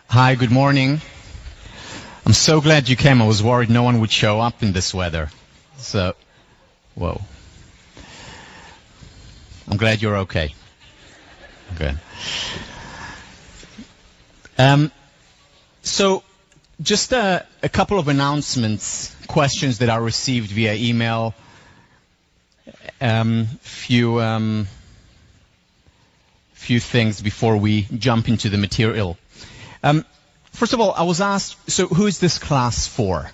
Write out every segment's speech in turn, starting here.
Hi, good morning. I'm so glad you came. I was worried no one would show up in this weather. So, whoa. I'm glad you're okay. Good. So, just a couple of announcements, questions that I received via email. Few things before we jump into the material. First of all, I was asked, so who is this class for?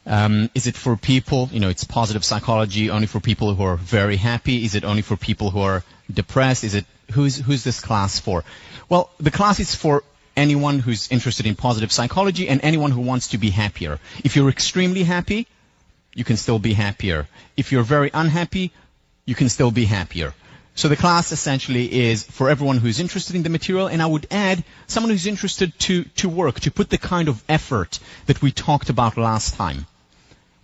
Is it for people, it's positive psychology, only for people who are very happy? Is it only for people who are depressed? Who's this class for? Well, the class is for anyone who's interested in positive psychology and anyone who wants to be happier. If you're extremely happy, you can still be happier. If you're very unhappy, you can still be happier. So the class essentially is for everyone who's interested in the material, and I would add someone who's interested to work, to put the kind of effort that we talked about last time,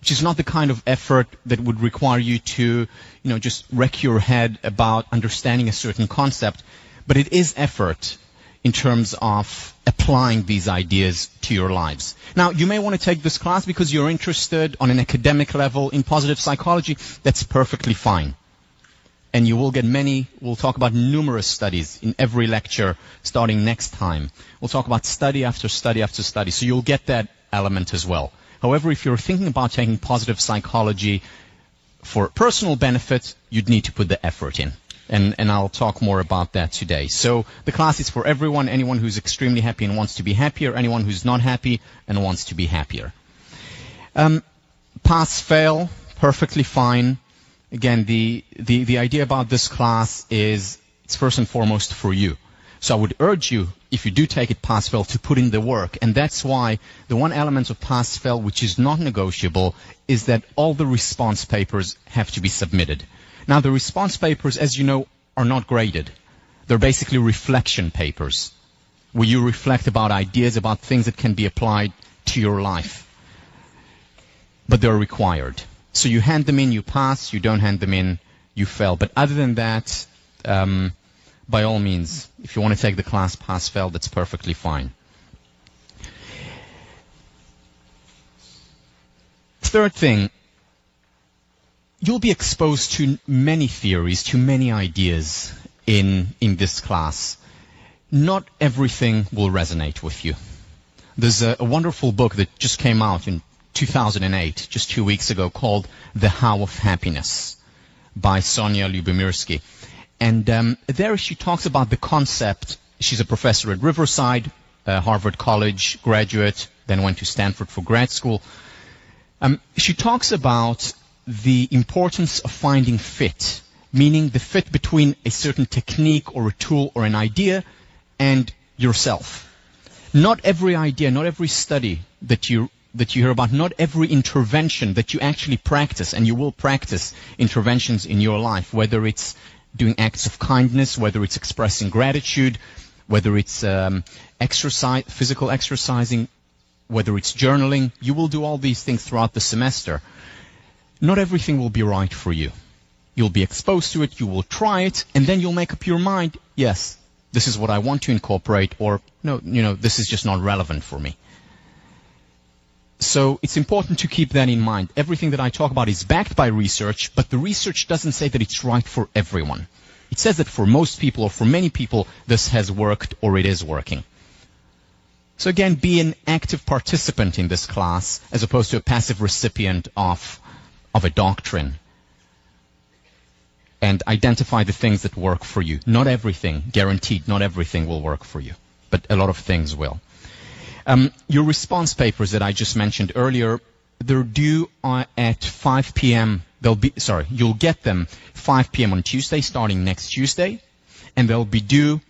which is not the kind of effort that would require you to, just wreck your head about understanding a certain concept, but it is effort in terms of applying these ideas to your lives. Now, you may want to take this class because you're interested on an academic level in positive psychology. That's perfectly fine. And you will get we'll talk about numerous studies in every lecture starting next time. We'll talk about study after study after study, so you'll get that element as well. However, if you're thinking about taking positive psychology for personal benefit, you'd need to put the effort in. And I'll talk more about that today. So the class is for everyone, anyone who's extremely happy and wants to be happier, anyone who's not happy and wants to be happier. Pass, fail, perfectly fine. Again, the idea about this class is it's first and foremost for you. So I would urge you, if you do take it pass-fail, to put in the work. And that's why the one element of pass-fail which is not negotiable is that all the response papers have to be submitted. Now, the response papers, as you know, are not graded. They're basically reflection papers, where you reflect about ideas, about things that can be applied to your life. But they're required. So you hand them in, you pass. You don't hand them in, you fail. But other than that, by all means, if you want to take the class pass-fail, that's perfectly fine. Third thing, you'll be exposed to many theories, to many ideas in this class. Not everything will resonate with you. There's a wonderful book that just came out in 2008, just 2 weeks ago, called The How of Happiness by Sonia Lyubomirsky. And there she talks about the concept. She's a professor at Riverside, Harvard College graduate, then went to Stanford for grad school. She talks about the importance of finding fit, meaning the fit between a certain technique or a tool or an idea and yourself. Not every idea, not every study that you hear about, not every intervention that you actually practice, and you will practice interventions in your life, whether it's doing acts of kindness, whether it's expressing gratitude, whether it's exercise, physical exercising, whether it's journaling. You will do all these things throughout the semester. Not everything will be right for you. You'll be exposed to it, you will try it, and then you'll make up your mind, yes, this is what I want to incorporate, or no, this is just not relevant for me. So it's important to keep that in mind. Everything that I talk about is backed by research, but the research doesn't say that it's right for everyone. It says that for most people, or for many people, this has worked or it is working. So again, be an active participant in this class as opposed to a passive recipient of a doctrine. And identify the things that work for you. Not everything, guaranteed, not everything will work for you, but a lot of things will. Your response papers that I just mentioned earlier, they're due at 5 p.m. You'll get them 5 p.m. on Tuesday, starting next Tuesday, and they'll be due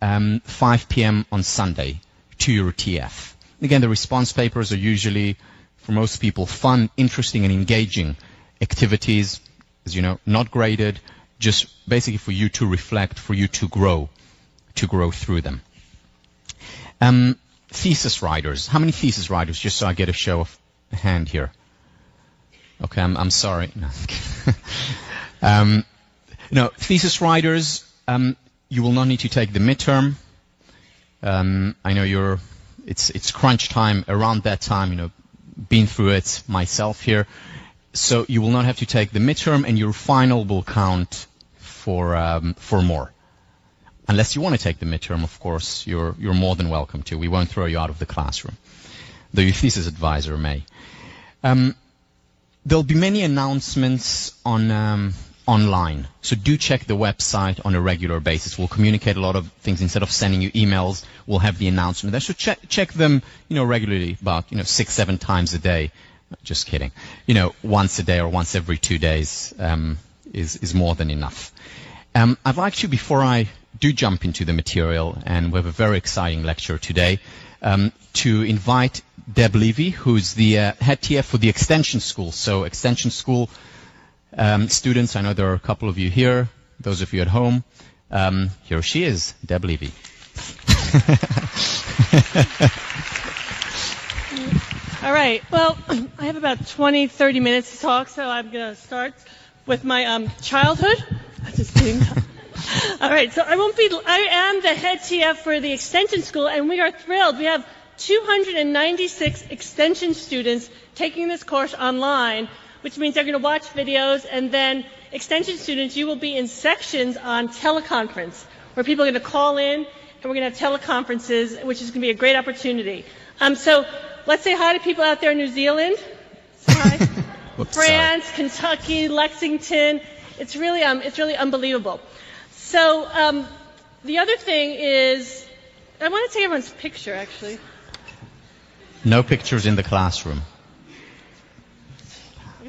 5 p.m. on Sunday to your TF. Again, the response papers are usually, for most people, fun, interesting, and engaging activities, as you know, not graded, just basically for you to reflect, for you to grow through them. Thesis writers. How many thesis writers? Just so I get a show of hand here. Okay, I'm sorry. No. Thesis writers, you will not need to take the midterm. I know it's crunch time around that time, you know, been through it myself here. So you will not have to take the midterm, and your final will count for more. Unless you want to take the midterm, of course, you're more than welcome to. We won't throw you out of the classroom, though your thesis advisor may. There'll be many announcements on online, so do check the website on a regular basis. We'll communicate a lot of things. Instead of sending you emails, we'll have the announcement there. So check them, you know, regularly, about 6-7 times a day. Just kidding. You know, once a day or once every 2 days is more than enough. I'd like to, before I do jump into the material, and we have a very exciting lecture today, to invite Deb Levy, who's the head TF for the Extension School. So Extension School students, I know there are a couple of you here, those of you at home. Here she is, Deb Levy. All right. Well, I have about 20-30 minutes to talk, so I'm going to start with my childhood. I'm just kidding. All right. So I am the head TF for the Extension School, and we are thrilled. We have 296 Extension students taking this course online, which means they're going to watch videos, and then Extension students, you will be in sections on teleconference, where people are going to call in, and we're going to have teleconferences, which is going to be a great opportunity. So let's say hi to people out there in New Zealand. Hi. France, Kentucky, Lexington. It's really unbelievable. So the other thing is, I want to take everyone's picture, actually. No pictures in the classroom.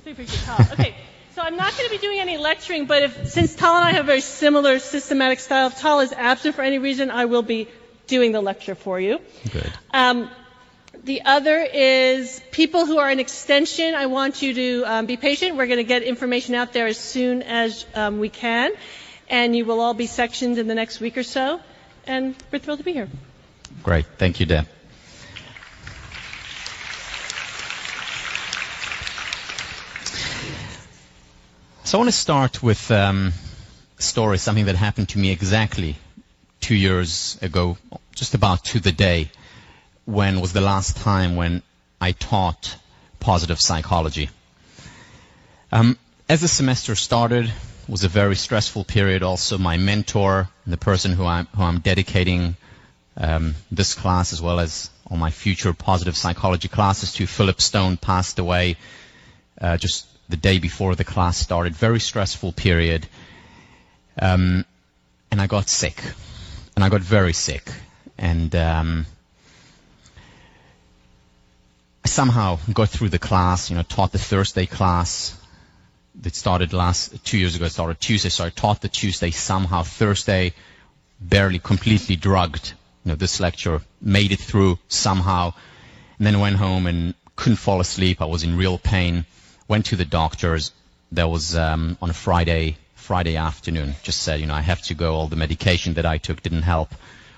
Okay, so I'm not going to be doing any lecturing, but since Tal and I have a very similar systematic style, if Tal is absent for any reason, I will be doing the lecture for you. Good. The other is people who are in extension, I want you to be patient. We're going to get information out there as soon as we can, and you will all be sectioned in the next week or so, and we're thrilled to be here. Great. Thank you, Deb. So I want to start with a story, something that happened to me exactly 2 years ago, just about to the day, when was the last time when I taught positive psychology. As the semester started, it was a very stressful period. Also, my mentor, the person who I'm dedicating this class, as well as all my future positive psychology classes to, Philip Stone, passed away just the day before the class started. Very stressful period. And I got sick. And I got very sick. And I somehow got through the class, taught the Thursday class. That started 2 years ago. It started Tuesday, so I taught the Tuesday somehow. Thursday, barely, completely drugged. This lecture, made it through somehow. And then went home and couldn't fall asleep. I was in real pain. Went to the doctors. That was on a Friday afternoon. Just said, I have to go. All the medication that I took didn't help.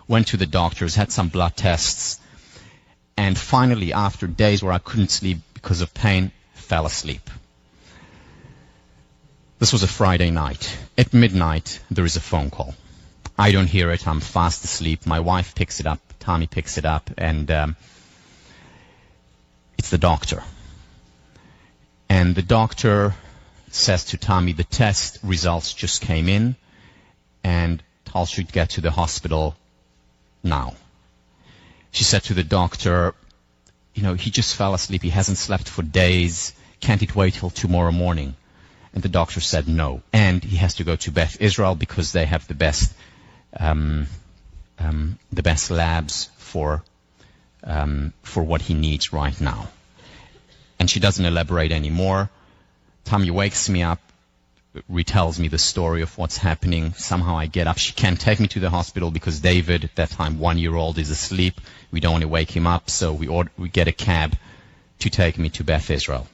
Went to the doctors, had some blood tests. And finally, after days where I couldn't sleep because of pain, fell asleep. This was a Friday night. At midnight, there is a phone call. I don't hear it. I'm fast asleep. My wife picks it up. Tommy picks it up. And it's the doctor. And the doctor says to Tommy, the test results just came in, and Tal should get to the hospital now. She said to the doctor, he just fell asleep. He hasn't slept for days. Can't it wait till tomorrow morning? And the doctor said no. And he has to go to Beth Israel because they have the best labs for what he needs right now. And she doesn't elaborate anymore. Tommy wakes me up, retells me the story of what's happening. Somehow I get up. She can't take me to the hospital because David, at that time 1-year-old, is asleep. We don't want to wake him up, so we get a cab to take me to Beth Israel.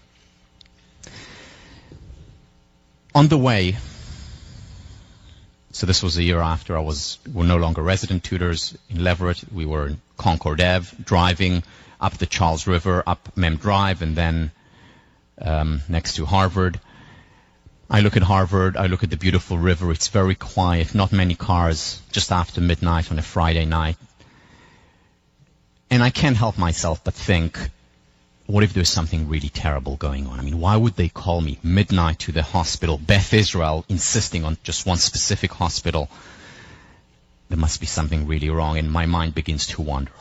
On the way, so this was a year after we're no longer resident tutors in Leverett. We were in Concord Ave, driving up the Charles River, up Mem Drive, and then next to Harvard. I look at Harvard, I look at the beautiful river. It's very quiet, not many cars, just after midnight on a Friday night. And I can't help myself but think, what if there's something really terrible going on? I mean, why would they call me midnight to the hospital, Beth Israel, insisting on just one specific hospital? There must be something really wrong, and my mind begins to wander.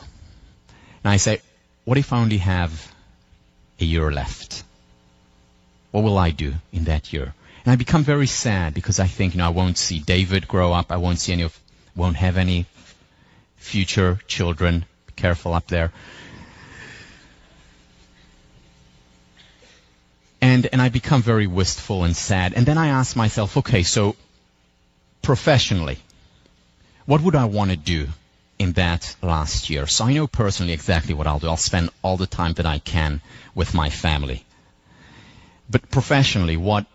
And I say, what if I only have a year left? What will I do in that year? And I become very sad because I think, I won't see David grow up. I won't have any future children. Be careful up there. And I become very wistful and sad. And then I ask myself, okay, so professionally, what would I want to do in that last year? So I know personally exactly what I'll do. I'll spend all the time that I can with my family. But professionally, what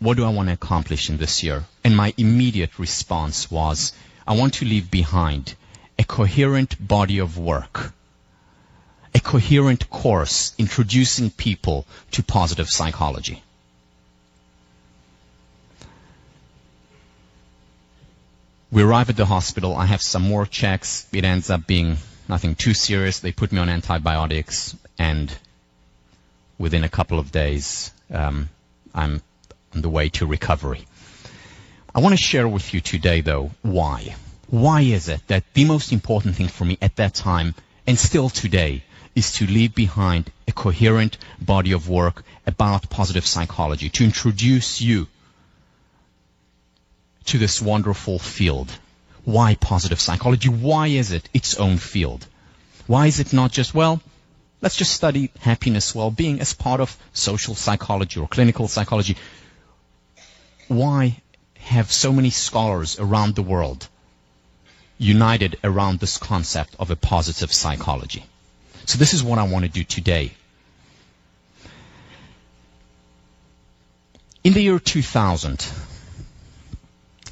do I want to accomplish in this year? And my immediate response was, I want to leave behind a coherent body of work, a coherent course introducing people to positive psychology. We arrive at the hospital. I have some more checks. It ends up being nothing too serious. They put me on antibiotics, and within a couple of days, I'm on the way to recovery. I want to share with you today, though, why. Why is it that the most important thing for me at that time, and still today, is to leave behind a coherent body of work about positive psychology, to introduce you to this wonderful field. Why positive psychology? Why is it its own field? Why is it not just, let's just study happiness, well-being as part of social psychology or clinical psychology? Why have so many scholars around the world united around this concept of a positive psychology? So this is what I want to do today. In the year 2000,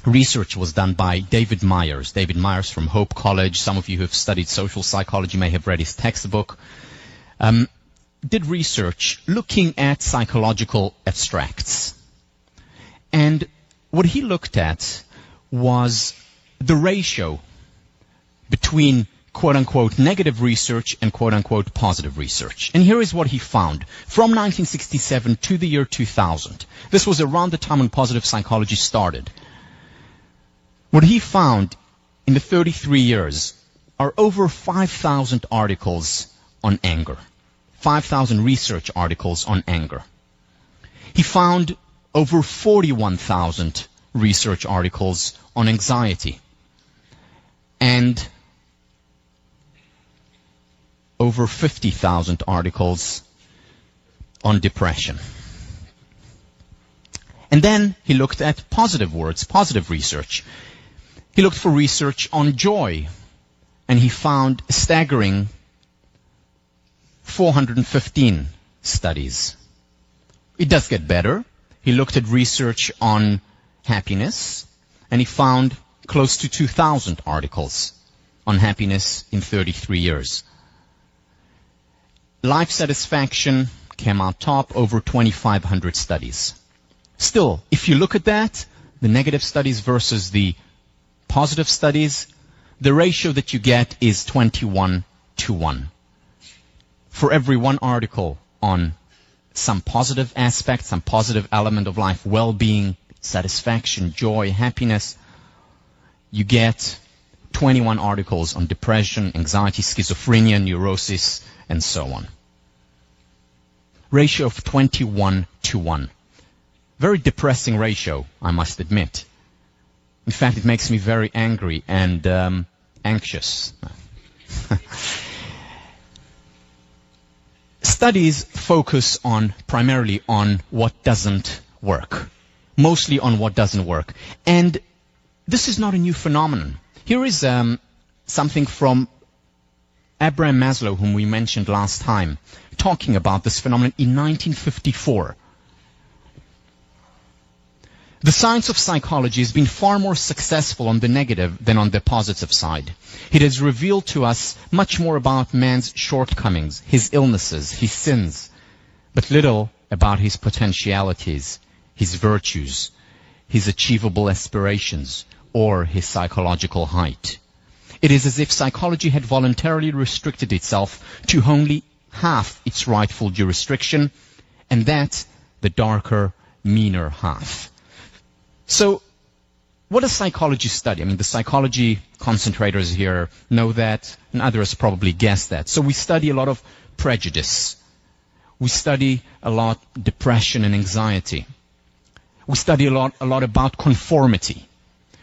research was done by David Myers. David Myers from Hope College. Some of you who have studied social psychology may have read his textbook. Did research looking at psychological abstracts. And what he looked at was the ratio between quote-unquote negative research and quote-unquote positive research. And here is what he found. From 1967 to the year 2000, this was around the time when positive psychology started. What he found in the 33 years are over 5,000 articles on anger. 5,000 research articles on anger. He found over 41,000 research articles on anxiety. And over 50,000 articles on depression. And then he looked at positive words, positive research. He looked for research on joy, and he found a staggering 415 studies. It does get better. He looked at research on happiness, and he found close to 2,000 articles on happiness in 33 years. Life satisfaction came out top, over 2,500 studies. Still, if you look at that, the negative studies versus the positive studies, the ratio that you get is 21-1. For every one article on some positive aspect, some positive element of life, well-being, satisfaction, joy, happiness, you get 21 articles on depression, anxiety, schizophrenia, neurosis, and so on. Ratio of 21-1. Very depressing ratio, I must admit. In fact, it makes me very angry and anxious. Studies focus primarily on what doesn't work. Mostly on what doesn't work. And this is not a new phenomenon. Here is something from Abraham Maslow, whom we mentioned last time, talking about this phenomenon in 1954. The science of psychology has been far more successful on the negative than on the positive side. It has revealed to us much more about man's shortcomings, his illnesses, his sins, but little about his potentialities, his virtues, his achievable aspirations, or his psychological height. It is as if psychology had voluntarily restricted itself to only half its rightful jurisdiction, and that the darker, meaner half. So, what does psychology study? I mean, the psychology concentrators here know that, and others probably guess that. So we study a lot of prejudice. We study a lot depression and anxiety. We study a lot about conformity.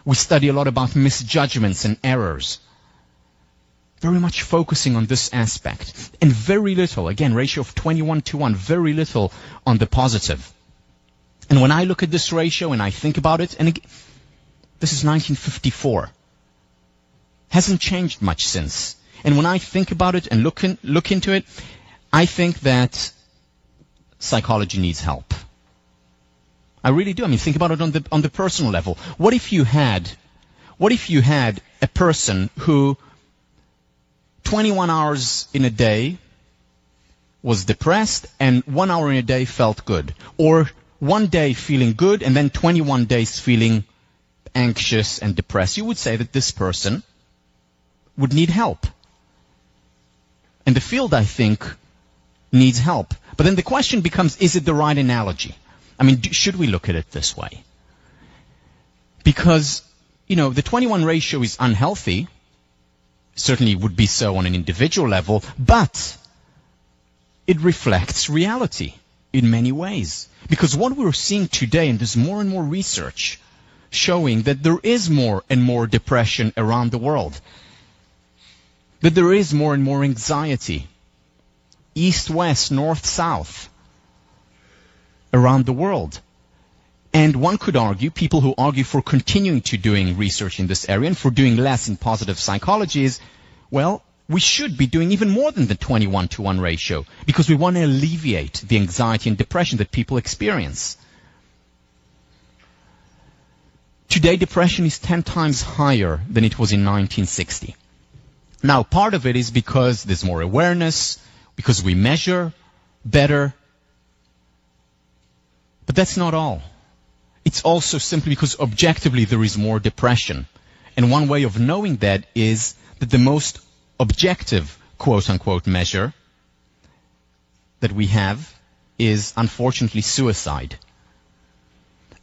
We study a lot about misjudgments and errors. Very much focusing on this aspect. And very little, again, ratio of 21:1, very little on the positive. And when I look at this ratio and I think about it, and again, this is 1954. Hasn't changed much since. And when I think about it and look into it, I think that psychology needs help. I really do. I mean, think about it on the personal level. What if you had a person who 21 hours in a day was depressed and 1 hour in a day felt good, or one day feeling good and then 21 days feeling anxious and depressed? You would say that this person would need help. And the field, I think, needs help. But then the question becomes, is it the right analogy? I mean, should we look at it this way? Because, the 21 ratio is unhealthy. Certainly would be so on an individual level, but it reflects reality in many ways. Because what we're seeing today, and there's more and more research showing that there is more and more depression around the world, that there is more and more anxiety, east, west, north, south, around the world. And one could argue, people who argue for continuing to doing research in this area and for doing less in positive psychology is, well, we should be doing even more than the 21:1 ratio because we want to alleviate the anxiety and depression that people experience. Today, depression is 10 times higher than it was in 1960. Now, part of it is because there's more awareness, because we measure better. But that's not all. It's also simply because objectively there is more depression. And one way of knowing that is that the most objective, quote-unquote, measure that we have is, unfortunately, suicide.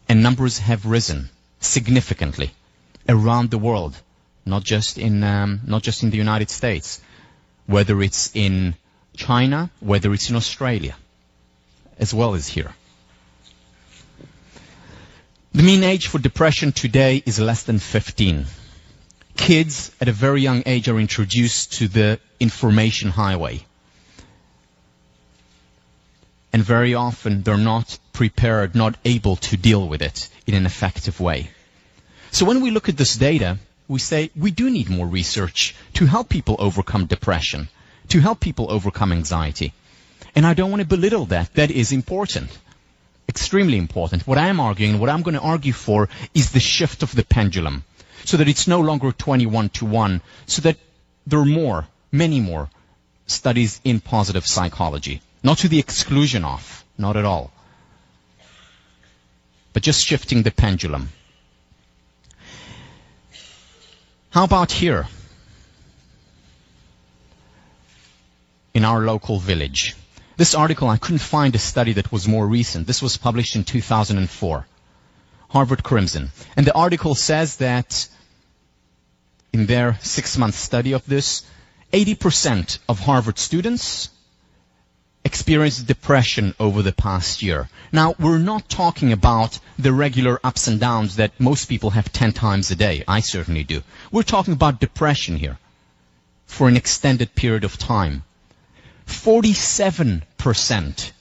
And numbers have risen significantly around the world, not just in the United States, whether it's in China, whether it's in Australia, as well as here. The mean age for depression today is less than 15. Kids at a very young age are introduced to the information highway. And very often they're not prepared, not able to deal with it in an effective way. So when we look at this data, we say we do need more research to help people overcome depression, to help people overcome anxiety. And I don't want to belittle that. That is important. Extremely important. What I am arguing, what I'm going to argue for, is the shift of the pendulum, so that it's no longer 21:1, so that there are more, many more, studies in positive psychology. Not to the exclusion of, not at all, but just shifting the pendulum. How about here, in our local village? This article, I couldn't find a study that was more recent. This was published in 2004, Harvard Crimson. And the article says that in their 6-month study of this, 80% of Harvard students experienced depression over the past year. Now, we're not talking about the regular ups and downs that most people have 10 times a day. I certainly do. We're talking about depression here for an extended period of time. 47%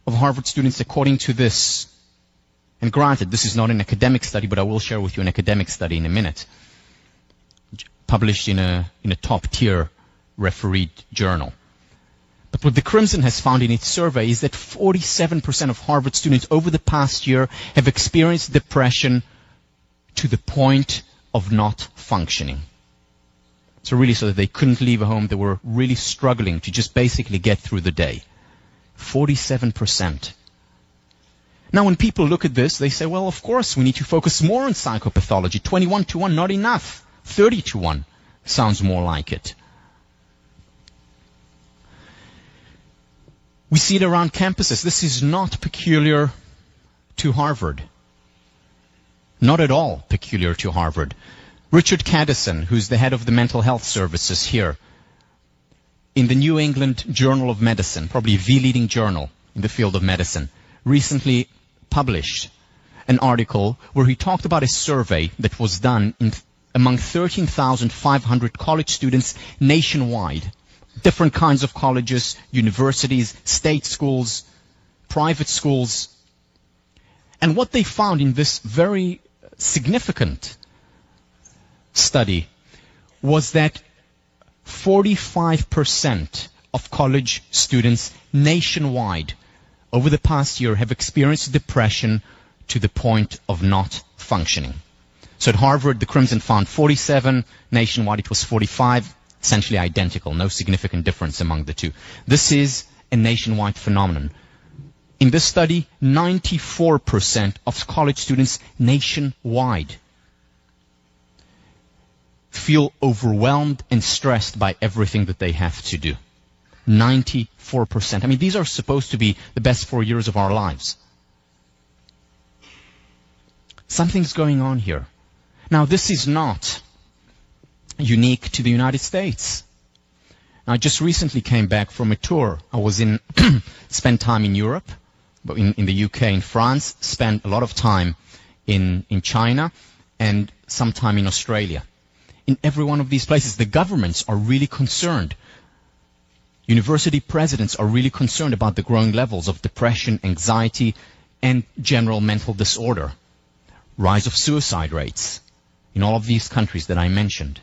of Harvard students, according to this, and granted, this is not an academic study, but I will share with you an academic study in a minute, published in a top-tier refereed journal. But what the Crimson has found in its survey is that 47% of Harvard students over the past year have experienced depression to the point of not functioning. So really, so that they couldn't leave home, they were really struggling to just basically get through the day. 47%. Now, when people look at this, they say, well, of course, we need to focus more on psychopathology. 21:1, not enough. 30:1, sounds more like it. We see it around campuses. This is not peculiar to Harvard. Not at all peculiar to Harvard. Richard Caddison, who's the head of the mental health services here, in the New England Journal of Medicine, probably the leading journal in the field of medicine, recently published an article where he talked about a survey that was done among 13,500 college students nationwide. Different kinds of colleges, universities, state schools, private schools. And what they found in this very significant study was that 45% of college students nationwide over the past year have experienced depression to the point of not functioning. So at Harvard, the Crimson found 47. Nationwide, it was 45. Essentially identical. No significant difference among the two. This is a nationwide phenomenon. In this study, 94% of college students nationwide feel overwhelmed and stressed by everything that they have to do. 94%. I mean, these are supposed to be the best 4 years of our lives. Something's going on here. Now, this is not unique to the United States. I just recently came back from a tour. I was spent time in Europe, but in the UK, in France, spent a lot of time in China, and some time in Australia. In every one of these places, the governments are really concerned. University presidents are really concerned about the growing levels of depression, anxiety, and general mental disorder. Rise of suicide rates in all of these countries that I mentioned.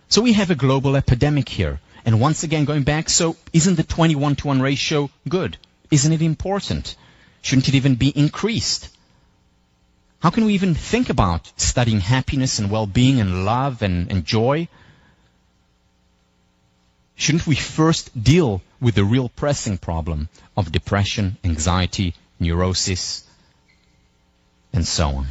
So we have a global epidemic here. And once again, going back, so isn't the 21-to-1 ratio good? Isn't it important? Shouldn't it even be increased? How can we even think about studying happiness and well-being and love and joy? Shouldn't we first deal with the real pressing problem of depression, anxiety, neurosis, and so on?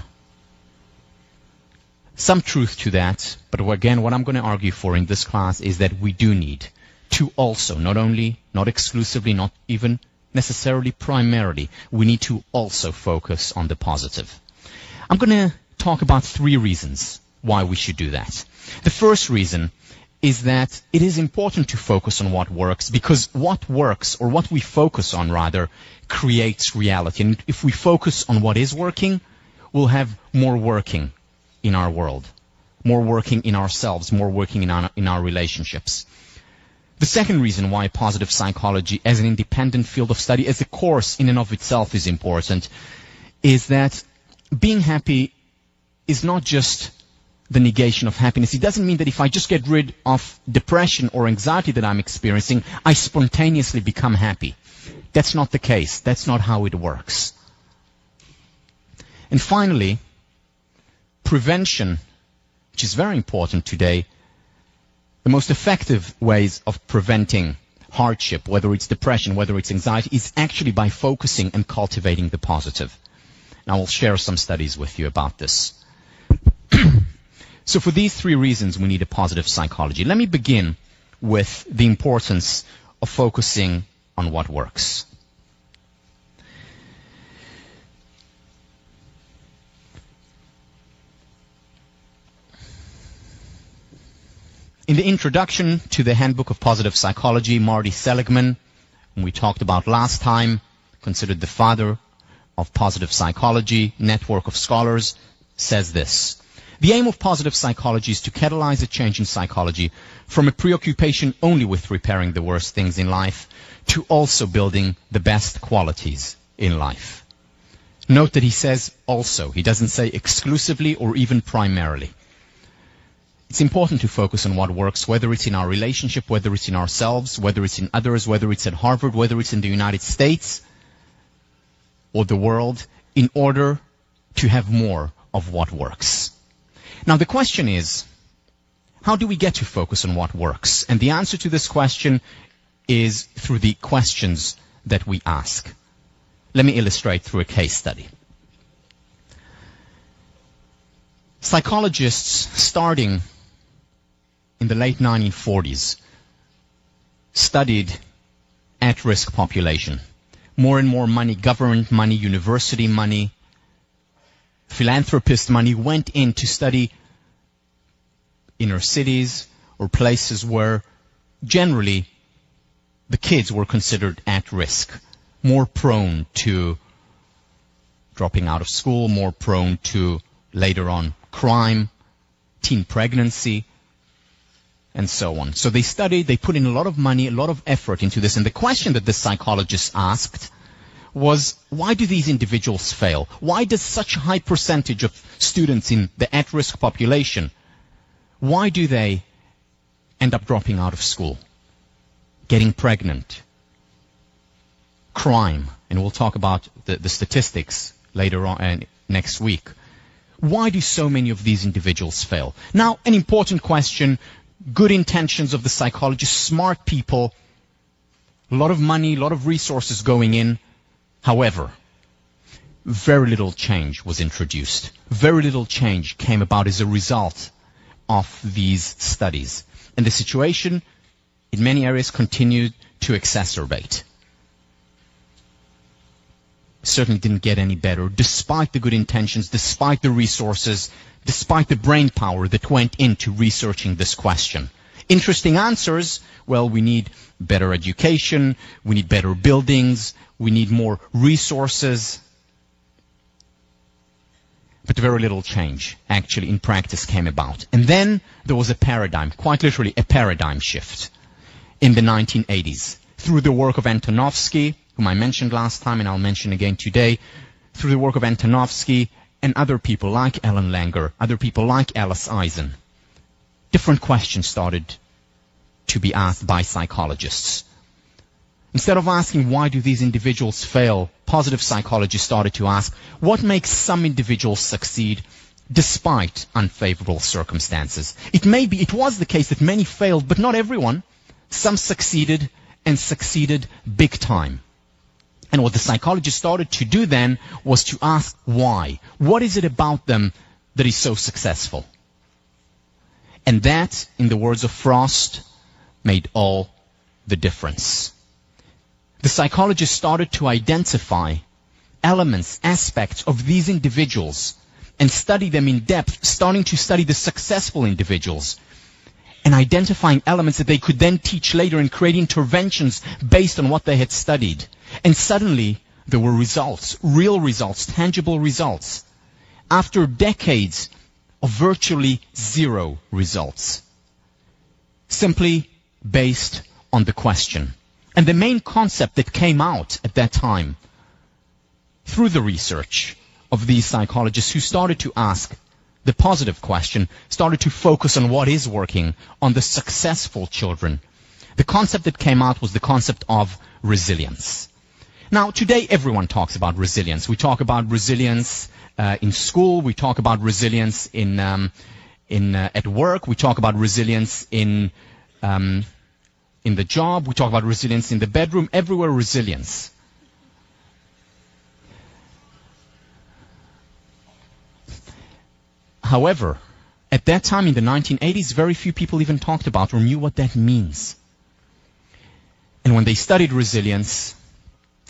Some truth to that, but again, what I'm going to argue for in this class is that we do need to also, not only, not exclusively, not even necessarily primarily, we need to also focus on the positive. I'm going to talk about 3 reasons why we should do that. The first reason is that it is important to focus on what works, because what works, or what we focus on rather, creates reality. And if we focus on what is working, we'll have more working in our world, more working in ourselves, more working in our relationships. The second reason why positive psychology as an independent field of study, as a course in and of itself is important, is that being happy is not just the negation of happiness. It doesn't mean that if I just get rid of depression or anxiety that I'm experiencing, I spontaneously become happy. That's not the case. That's not how it works. And finally, prevention, which is very important today. The most effective ways of preventing hardship, whether it's depression, whether it's anxiety, is actually by focusing and cultivating the positive. And I will share some studies with you about this. So for these 3 reasons, we need a positive psychology. Let me begin with the importance of focusing on what works. In the introduction to the Handbook of Positive Psychology, Marty Seligman, whom we talked about last time, considered the father of positive psychology, network of scholars, says this: the aim of positive psychology is to catalyze a change in psychology from a preoccupation only with repairing the worst things in life to also building the best qualities in life. Note that he says also. He doesn't say exclusively or even primarily. It's important to focus on what works, whether it's in our relationship, whether it's in ourselves, whether it's in others, whether it's at Harvard, whether it's in the United States or the world, in order to have more of what works. Now the question is, how do we get to focus on what works? And the answer to this question is through the questions that we ask. Let me illustrate through a case study. Psychologists, starting in the late 1940s, studied at-risk population. More and more money, government money, university money, philanthropist money went in to study inner cities or places where generally the kids were considered at risk, more prone to dropping out of school, more prone to later on crime, teen pregnancy, and so on. So they studied, they put in a lot of money, a lot of effort into this. And the question that the psychologists asked was, why do these individuals fail? Why does such a high percentage of students in the at-risk population, why do they end up dropping out of school, getting pregnant, crime? And we'll talk about the statistics later on next week. Why do so many of these individuals fail? Now, an important question, good intentions of the psychologists, smart people, a lot of money, a lot of resources going in. However, very little change was introduced. Very little change came about as a result of these studies. And the situation in many areas continued to exacerbate. Certainly didn't get any better, despite the good intentions, despite the resources, despite the brain power that went into researching this question. Interesting answers. Well, we need better education, we need better buildings, we need more resources. But very little change actually in practice came about. And then there was a paradigm, quite literally a paradigm shift in the 1980s through the work of Antonovsky, whom I mentioned last time and I'll mention again today, through the work of Antonovsky and other people like Alan Langer, other people like Alice Eisen. Different questions started to be asked by psychologists. Instead of asking why do these individuals fail, positive psychologists started to ask what makes some individuals succeed despite unfavorable circumstances. It was the case that many failed, but not everyone. Some succeeded and succeeded big time. And what the psychologists started to do then was to ask why. What is it about them that is so successful? And that, in the words of Frost, made all the difference. The psychologists started to identify elements, aspects of these individuals and study them in depth, starting to study the successful individuals and identifying elements that they could then teach later and create interventions based on what they had studied. And suddenly there were results, real results, tangible results, after decades of virtually zero results, simply based on the question. And the main concept that came out at that time through the research of these psychologists who started to ask the positive question, started to focus on what is working, on the successful children. The concept that came out was the concept of resilience. Now, today everyone talks about resilience. We talk about resilience in school. We talk about resilience at work. We talk about resilience in the job. We talk about resilience in the bedroom. Everywhere, resilience. However, at that time in the 1980s, very few people even talked about or knew what that means. And when they studied resilience,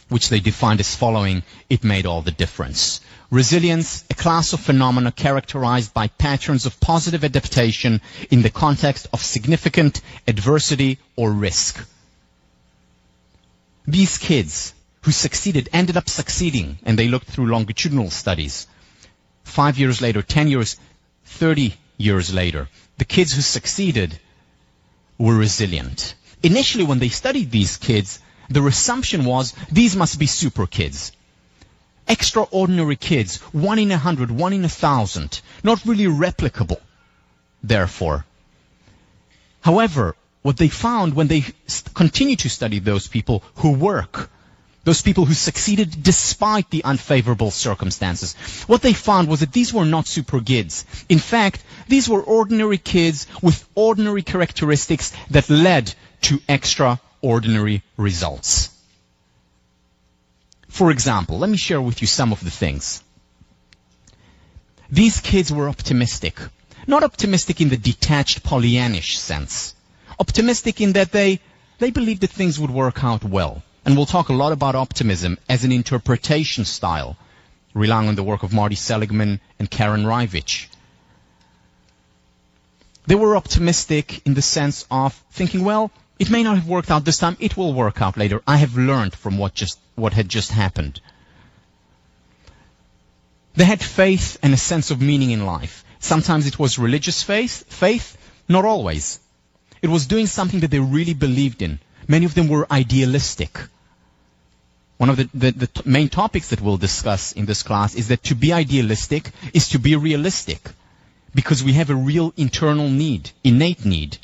which they defined as following, it made all the difference. Resilience, a class of phenomena characterized by patterns of positive adaptation in the context of significant adversity or risk. These kids who succeeded ended up succeeding, and they looked through longitudinal studies. 5 years later, 10 years, 30 years later, the kids who succeeded were resilient. Initially, when they studied these kids, their assumption was these must be super kids. Extraordinary kids, 1 in 100, 1 in 1,000, not really replicable, therefore. However, what they found when they continued to study those people who work, those people who succeeded despite the unfavorable circumstances, what they found was that these were not super kids. In fact, these were ordinary kids with ordinary characteristics that led to extraordinary results. For example, let me share with you some of the things. These kids were optimistic. Not optimistic in the detached Pollyannish sense. Optimistic in that they believed that things would work out well. And we'll talk a lot about optimism as an interpretation style, relying on the work of Marty Seligman and Karen Rivich. They were optimistic in the sense of thinking, well, it may not have worked out this time, it will work out later. I have learned from what had just happened. They had faith and a sense of meaning in life. Sometimes it was religious faith, not always. It was doing something that they really believed in. Many of them were idealistic. One of the main topics that we'll discuss in this class is that to be idealistic is to be realistic, because we have a real internal need, innate need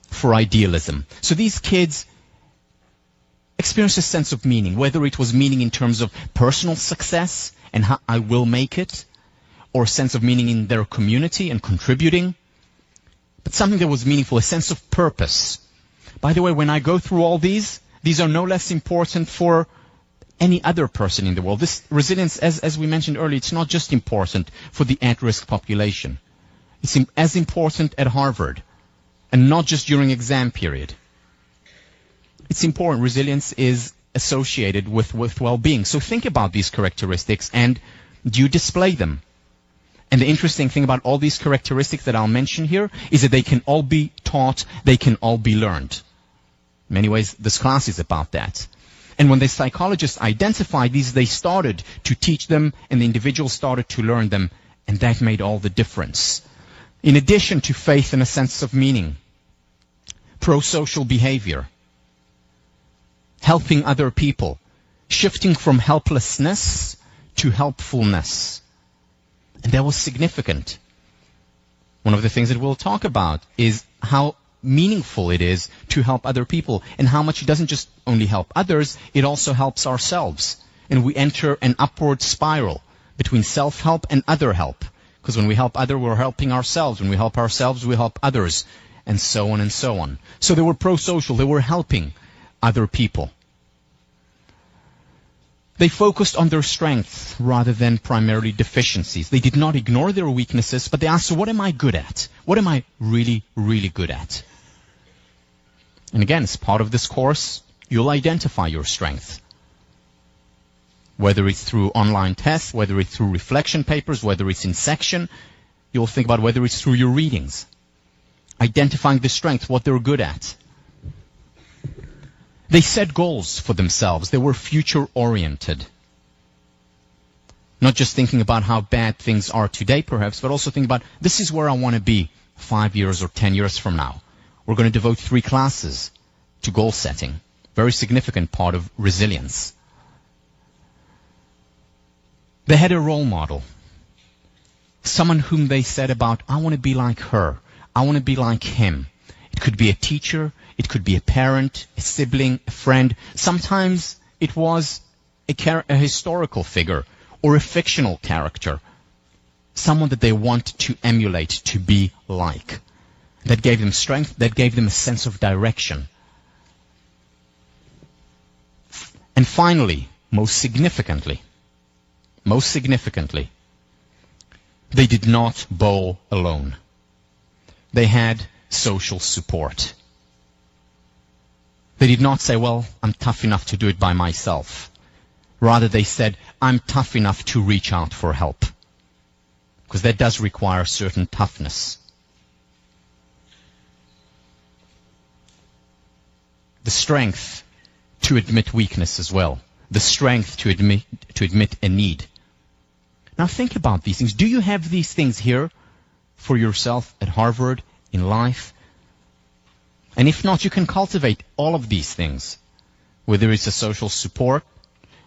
for idealism. So these kids experienced a sense of meaning, whether it was meaning in terms of personal success and how I will make it, or a sense of meaning in their community and contributing, but something that was meaningful, a sense of purpose. By the way, when I go through all these are no less important for any other person in the world. This resilience, as we mentioned earlier, it's not just important for the at-risk population. It's as important at Harvard, and not just during exam period. It's important. Resilience is associated with well-being. So think about these characteristics, and do you display them? And the interesting thing about all these characteristics that I'll mention here is that they can all be taught, they can all be learned. In many ways, this class is about that. And when the psychologists identified these, they started to teach them, and the individuals started to learn them, and that made all the difference. In addition to faith and a sense of meaning, pro-social behavior, helping other people, shifting from helplessness to helpfulness. And that was significant. One of the things that we'll talk about is how meaningful it is to help other people, and how much it doesn't just only help others, it also helps ourselves. And we enter an upward spiral between self-help and other help. Because when we help others, we're helping ourselves. When we help ourselves, we help others, and so on and so on. So they were pro-social. They were helping other people. They focused on their strengths rather than primarily deficiencies. They did not ignore their weaknesses, but they asked, so what am I good at? What am I really, really good at? And again, as part of this course, you'll identify your strength. Whether it's through online tests, whether it's through reflection papers, whether it's in section, you'll think about whether it's through your readings. Identifying the strength, what they're good at. They set goals for themselves. They were future-oriented. Not just thinking about how bad things are today, perhaps, but also thinking about, this is where I want to be 5 years or 10 years from now. We're going to devote 3 classes to goal setting. Very significant part of resilience. They had a role model. Someone whom they said about, I want to be like her. I want to be like him. It could be a teacher. It could be a parent, a sibling, a friend. Sometimes it was a historical figure or a fictional character. Someone that they want to emulate, to be like. That gave them strength. That gave them a sense of direction. And finally, most significantly, they did not bowl alone. They had social support. They did not say, well, I'm tough enough to do it by myself. Rather, they said, I'm tough enough to reach out for help. Because that does require certain toughness. The strength to admit weakness as well. The strength to admit a need. Now think about these things. Do you have these things here for yourself at Harvard, in life? And if not, you can cultivate all of these things. Whether it's a social support,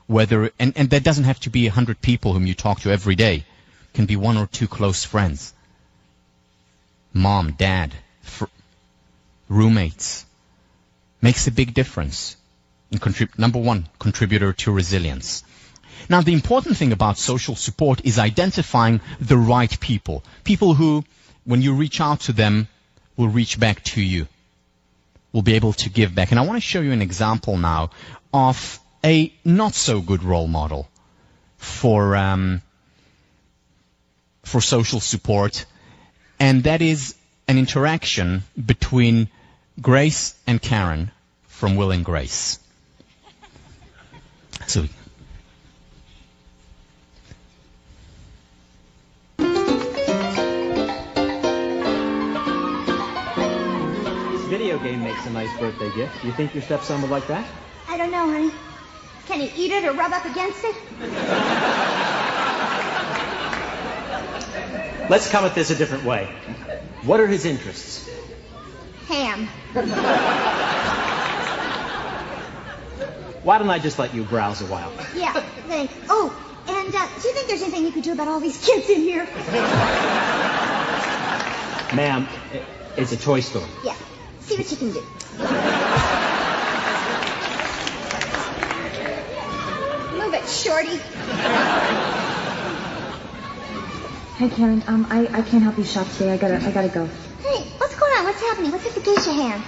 and that doesn't have to be 100 people whom you talk to every day. It can be 1 or 2 close friends. Mom, dad, roommates. Makes a big difference. Number 1, contributor to resilience. Now, the important thing about social support is identifying the right people. People who, when you reach out to them, will reach back to you. Will be able to give back. And I want to show you an example now of a not so good role model for social support And that is an interaction between Grace and Karen from Will and Grace. So video game makes a nice birthday gift. Do you think your stepson would like that? I don't know, honey. Can he eat it or rub up against it? Let's come at this a different way. What are his interests? Ham. Why don't I just let you browse a while? Yeah, thanks. Oh, and do you think there's anything you could do about all these kids in here? Ma'am, it's a toy store. Yeah, see what you can do. Move it, shorty. Hey, Karen, I can't help you shop today. I gotta go. Hey, what's going on? What's happening? What's with the geisha hand?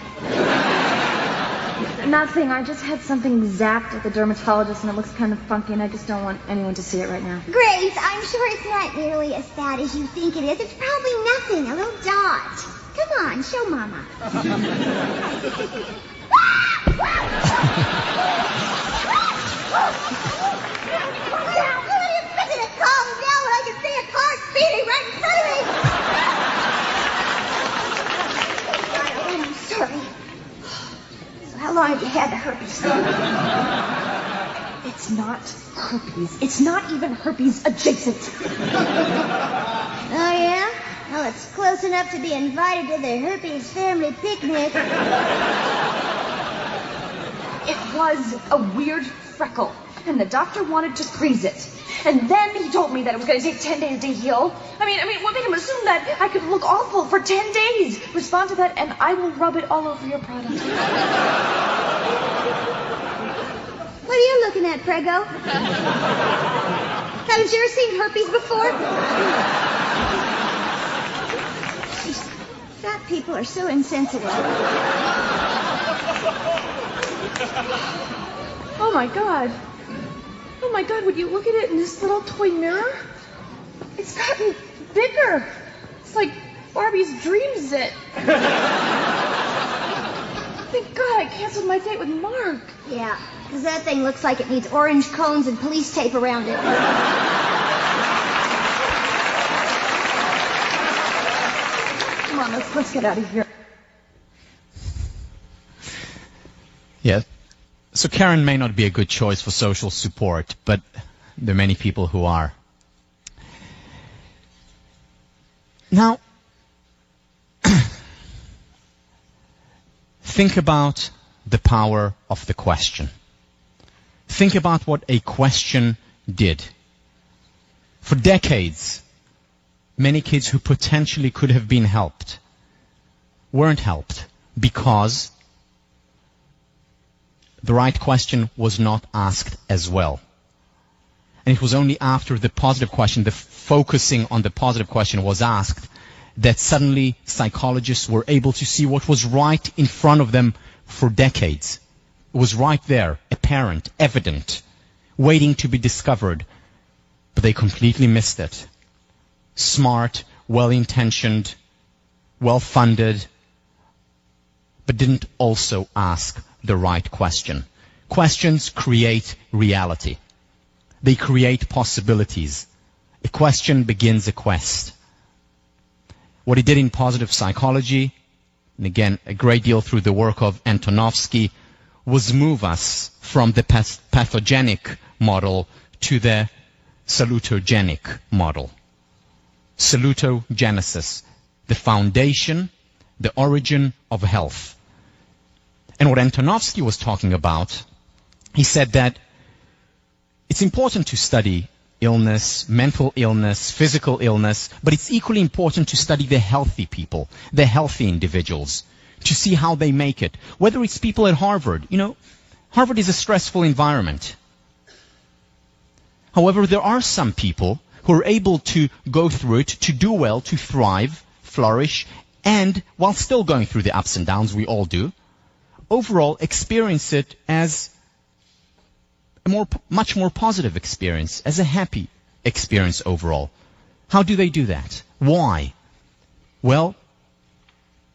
Nothing. I just had something zapped at the dermatologist, and it looks kind of funky, and I just don't want anyone to see it right now. Grace, I'm sure it's not nearly as bad as you think it is. It's probably nothing, a little dot. Come on, show Mama. How long have you had the herpes? It's not herpes. It's not even herpes adjacent. Oh, yeah? Well, it's close enough to be invited to the herpes family picnic. It was a weird freckle, and the doctor wanted to freeze it. And then he told me that it was going to take 10 days to heal. I mean, what made him assume that I could look awful for 10 days? Respond to that, and I will rub it all over your product. What are you looking at, Prego? Haven't you ever seen herpes before? Jeez, fat people are so insensitive. Oh, my God. Oh, my God, would you look at it in this little toy mirror? It's gotten bigger. It's like Barbie's dreams it. Thank God I canceled my date with Mark. Yeah, because that thing looks like it needs orange cones and police tape around it. Come on, let's get out of here. yeah. So Karen may not be a good choice for social support, but there are many people who are. Now, think about the power of the question. Think about what a question did. For decades, many kids who potentially could have been helped weren't helped because the right question was not asked as well. And it was only after the positive question, the focusing on the positive question was asked, that suddenly psychologists were able to see what was right in front of them for decades. It was right there, apparent, evident, waiting to be discovered. But they completely missed it. Smart, well-intentioned, well-funded, but didn't also ask the right question. Questions create reality. They create possibilities. A question begins a quest. What he did in positive psychology, and again, a great deal through the work of Antonovsky, was move us from the pathogenic model to the salutogenic model. Salutogenesis, the foundation, the origin of health. And what Antonovsky was talking about, he said that it's important to study illness, mental illness, physical illness, but it's equally important to study the healthy people, the healthy individuals, to see how they make it. Whether it's people at Harvard. You know, Harvard is a stressful environment. However, there are some people who are able to go through it, to do well, to thrive, flourish, and while still going through the ups and downs, we all do, overall experience it as a much more positive experience, as a happy experience overall. How do they do that? Why? Well,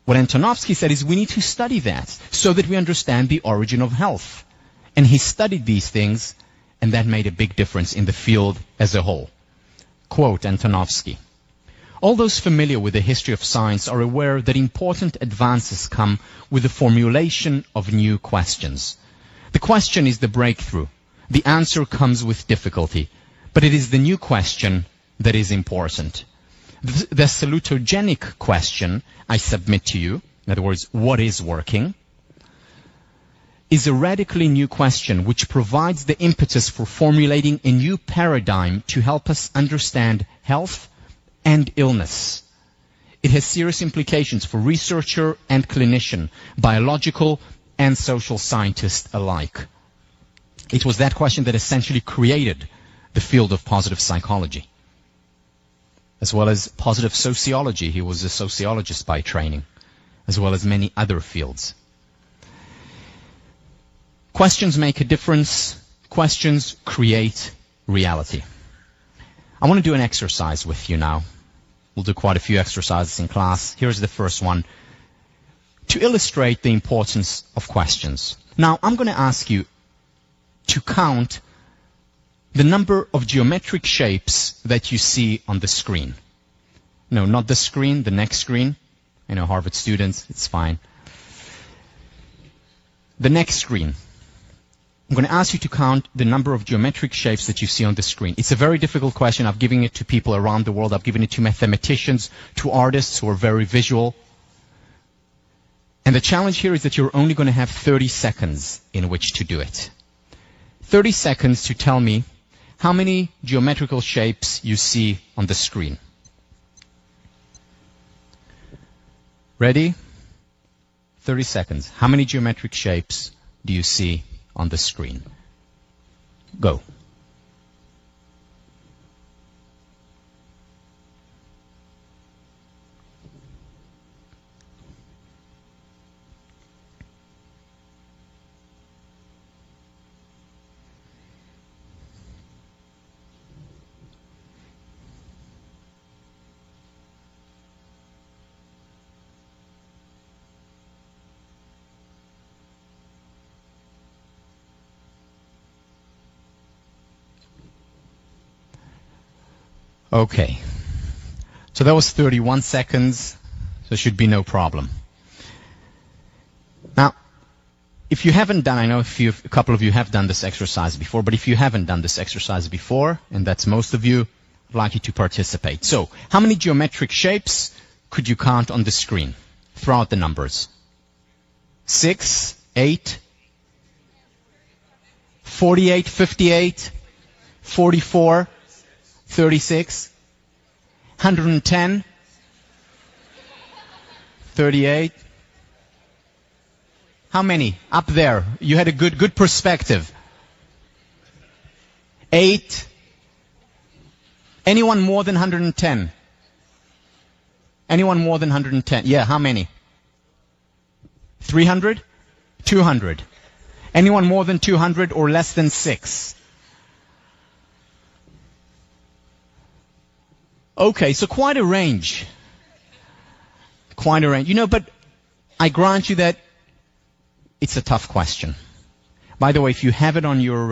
what Antonovsky said is we need to study that so that we understand the origin of health. And he studied these things, and that made a big difference in the field as a whole. Quote Antonovsky, "All those familiar with the history of science are aware that important advances come with the formulation of new questions. The question is the breakthrough. The answer comes with difficulty, but it is the new question that is important. The salutogenic question I submit to you, in other words, what is working, is a radically new question which provides the impetus for formulating a new paradigm to help us understand health and illness. It has serious implications for researcher and clinician, biological and social scientist alike." It was that question that essentially created the field of positive psychology, as well as positive sociology. He was a sociologist by training, as well as many other fields. Questions make a difference. Questions create reality. I want to do an exercise with you now. We'll do quite a few exercises in class. Here's the first one, to illustrate the importance of questions. Now, I'm going to ask you to count the number of geometric shapes that you see on the screen. No, not the screen, the next screen. I know Harvard students, it's fine. The next screen. I'm going to ask you to count the number of geometric shapes that you see on the screen. It's a very difficult question. I've given it to people around the world. I've given it to mathematicians, to artists who are very visual. And the challenge here is that you're only going to have 30 seconds in which to do it. 30 seconds to tell me how many geometrical shapes you see on the screen. Ready? 30 seconds. How many geometric shapes do you see on the screen? Go. Okay, so that was 31 seconds, so should be no problem. Now, if you haven't done, I know a couple of you have done this exercise before, but if you haven't done this exercise before, and that's most of you, I'd like you to participate. So, how many geometric shapes could you count on the screen? Throw out the numbers. 6, 8, 48, 58, 44, 36, 110, 38. How many? Up there. You had a good perspective. 8. Anyone more than 110? Anyone more than 110? Yeah, how many? 300? 200. Anyone more than 200 or less than 6? Okay, so quite a range. Quite a range. You know, but I grant you that it's a tough question. By the way, if you have it on your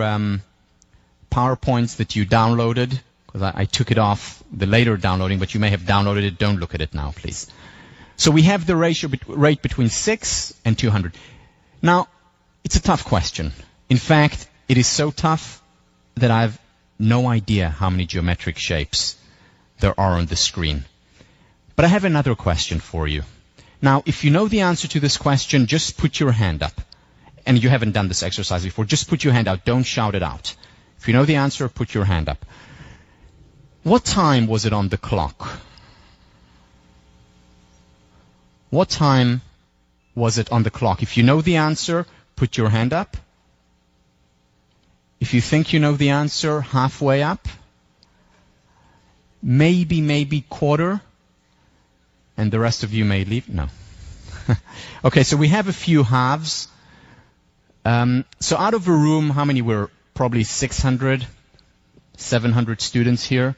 PowerPoints that you downloaded, because I took it off the later downloading, but you may have downloaded it, don't look at it now, please. So we have the rate between 6 and 200. Now, it's a tough question. In fact, it is so tough that I have no idea how many geometric shapes there are on the screen. But I have another question for you. Now, if you know the answer to this question, just put your hand up. And you haven't done this exercise before, just put your hand out. Don't shout it out. If you know the answer, put your hand up. What time was it on the clock? What time was it on the clock? If you know the answer, put your hand up. If you think you know the answer, halfway up. Maybe quarter. And the rest of you may leave. No. Okay, so we have a few halves. So out of a room, how many were? Probably 600, 700 students here.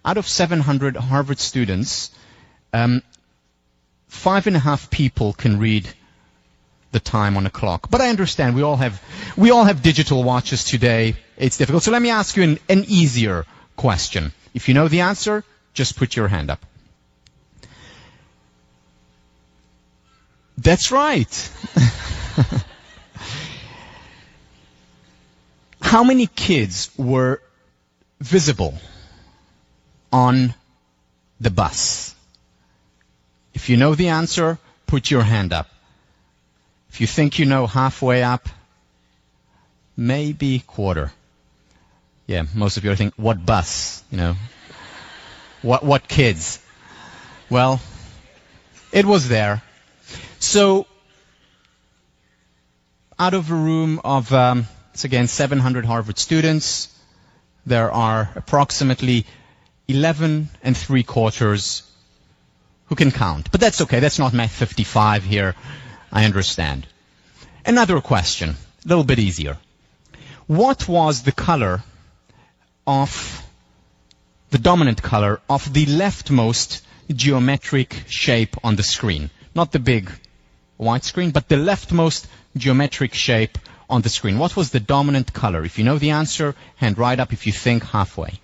Out of 700 Harvard students, 5.5 people can read the time on a clock. But I understand we all have digital watches today. It's difficult. So let me ask you an easier question. If you know the answer, just put your hand up. That's right. How many kids were visible on the bus? If you know the answer, put your hand up. If you think you know, halfway up, maybe quarter. Yeah, most of you are thinking, what bus? You know, what kids? Well, it was there. So, out of a room of, it's again 700 Harvard students, there are approximately 11 3/4 who can count. But that's okay, that's not Math 55 here, I understand. Another question, a little bit easier. What was the color of, the dominant color of the leftmost geometric shape on the screen? Not the big white screen, but the leftmost geometric shape on the screen. What was the dominant color? If you know the answer, hand right up. If you think, halfway.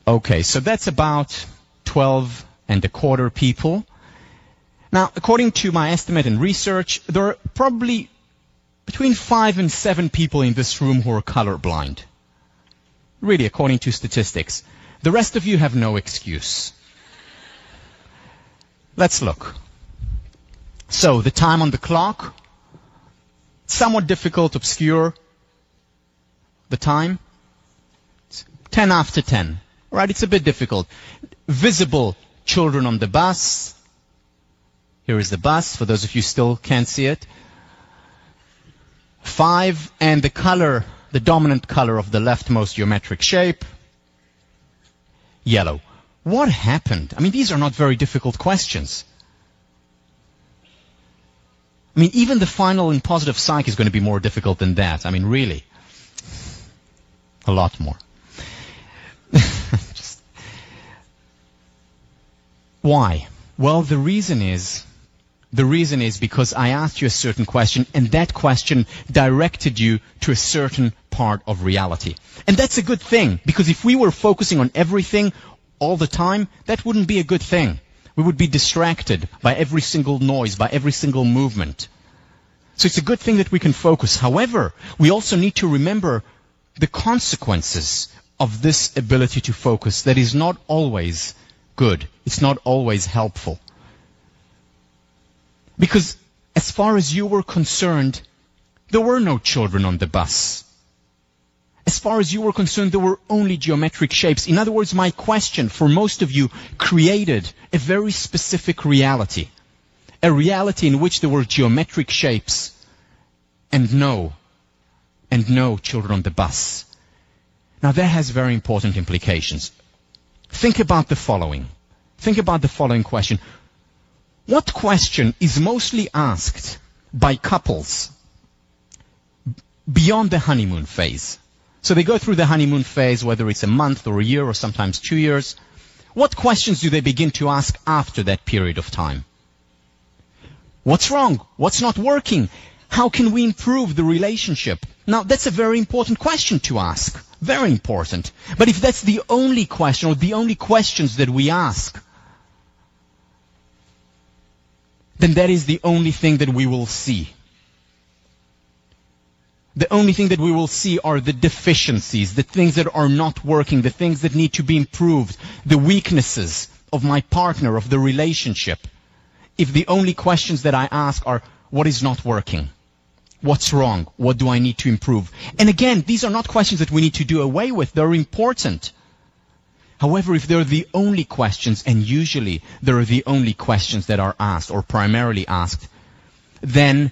Okay, so that's about 12 1/4 people. Now, according to my estimate and research, there are probably between 5 and 7 people in this room who are colorblind. Really, according to statistics. The rest of you have no excuse. Let's look. So, the time on the clock, somewhat difficult, obscure. The time, it's 10 after 10. Right, it's a bit difficult. Visible children on the bus. Here is the bus, for those of you still can't see it. 5, and the color, the dominant color of the leftmost geometric shape, yellow. What happened? I mean, these are not very difficult questions. I mean, even the final in positive psych is going to be more difficult than that. I mean, really. A lot more. Why? Well, the reason is because I asked you a certain question, and that question directed you to a certain part of reality. And that's a good thing, because if we were focusing on everything all the time, that wouldn't be a good thing. We would be distracted by every single noise, by every single movement. So it's a good thing that we can focus. However, we also need to remember the consequences of this ability to focus that is not always good. It's not always helpful. Because as far as you were concerned, there were no children on the bus. As far as you were concerned, there were only geometric shapes. In other words, my question for most of you created a very specific reality. A reality in which there were geometric shapes and no children on the bus. Now that has very important implications. Think about the following. Think about the following question. What question is mostly asked by couples beyond the honeymoon phase? So they go through the honeymoon phase, whether it's a month or a year or sometimes 2 years. What questions do they begin to ask after that period of time? What's wrong? What's not working? How can we improve the relationship? Now, that's a very important question to ask. Very important. But if that's the only question or the only questions that we ask, then that is the only thing that we will see. The only thing that we will see are the deficiencies, the things that are not working, the things that need to be improved, the weaknesses of my partner, of the relationship. If the only questions that I ask are, what is not working? What's wrong? What do I need to improve? And again, these are not questions that we need to do away with. They're important. However, if they're the only questions, and usually they're the only questions that are asked or primarily asked, then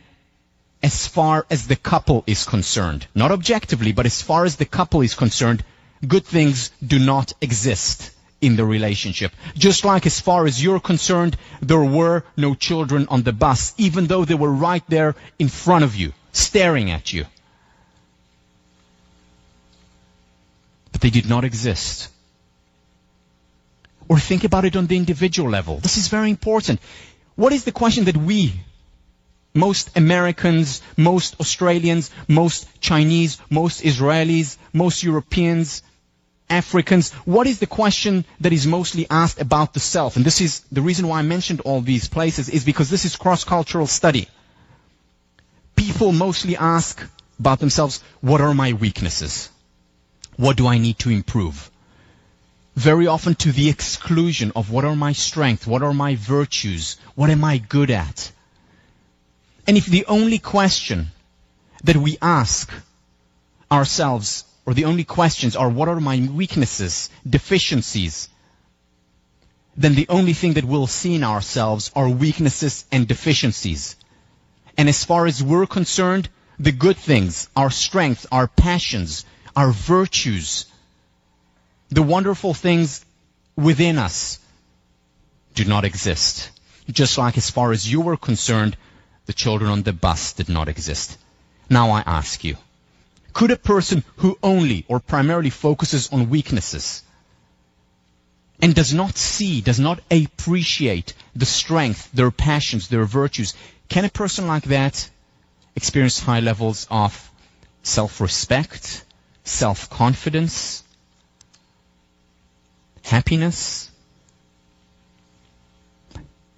as far as the couple is concerned, not objectively, but as far as the couple is concerned, good things do not exist in the relationship. Just like as far as you're concerned, there were no children on the bus, even though they were right there in front of you, staring at you. But they did not exist. Or think about it on the individual level. This is very important. What is the question that we, most Americans, most Australians, most Chinese, most Israelis, most Europeans, Africans, what is the question that is mostly asked about the self? And this is the reason why I mentioned all these places, is because this is cross-cultural study. People mostly ask about themselves, what are my weaknesses? What do I need to improve? Very often to the exclusion of what are my strengths, what are my virtues, what am I good at? And if the only question that we ask ourselves, or the only questions are what are my weaknesses, deficiencies, then the only thing that we'll see in ourselves are weaknesses and deficiencies. And as far as we're concerned, the good things, our strengths, our passions, our virtues, the wonderful things within us do not exist. Just like as far as you were concerned, the children on the bus did not exist. Now I ask you, could a person who only or primarily focuses on weaknesses and does not see, does not appreciate the strength, their passions, their virtues, can a person like that experience high levels of self-respect, self-confidence, happiness?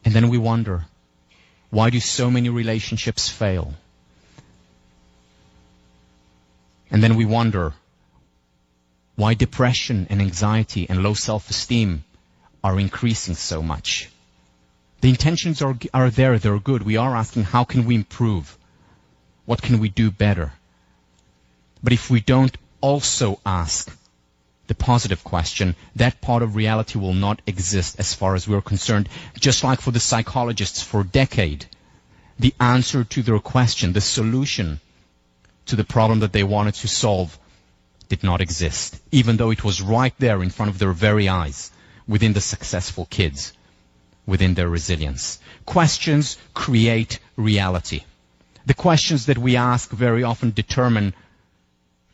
And then we wonder, why do so many relationships fail? And then we wonder why depression and anxiety and low self-esteem are increasing so much. The intentions are there, they're good. We are asking, how can we improve? What can we do better? But if we don't also ask the positive question, that part of reality will not exist as far as we're concerned. Just like for the psychologists for a decade, the answer to their question, the solution to the problem that they wanted to solve did not exist, even though it was right there in front of their very eyes, within the successful kids, within their resilience. Questions create reality. The questions that we ask very often determine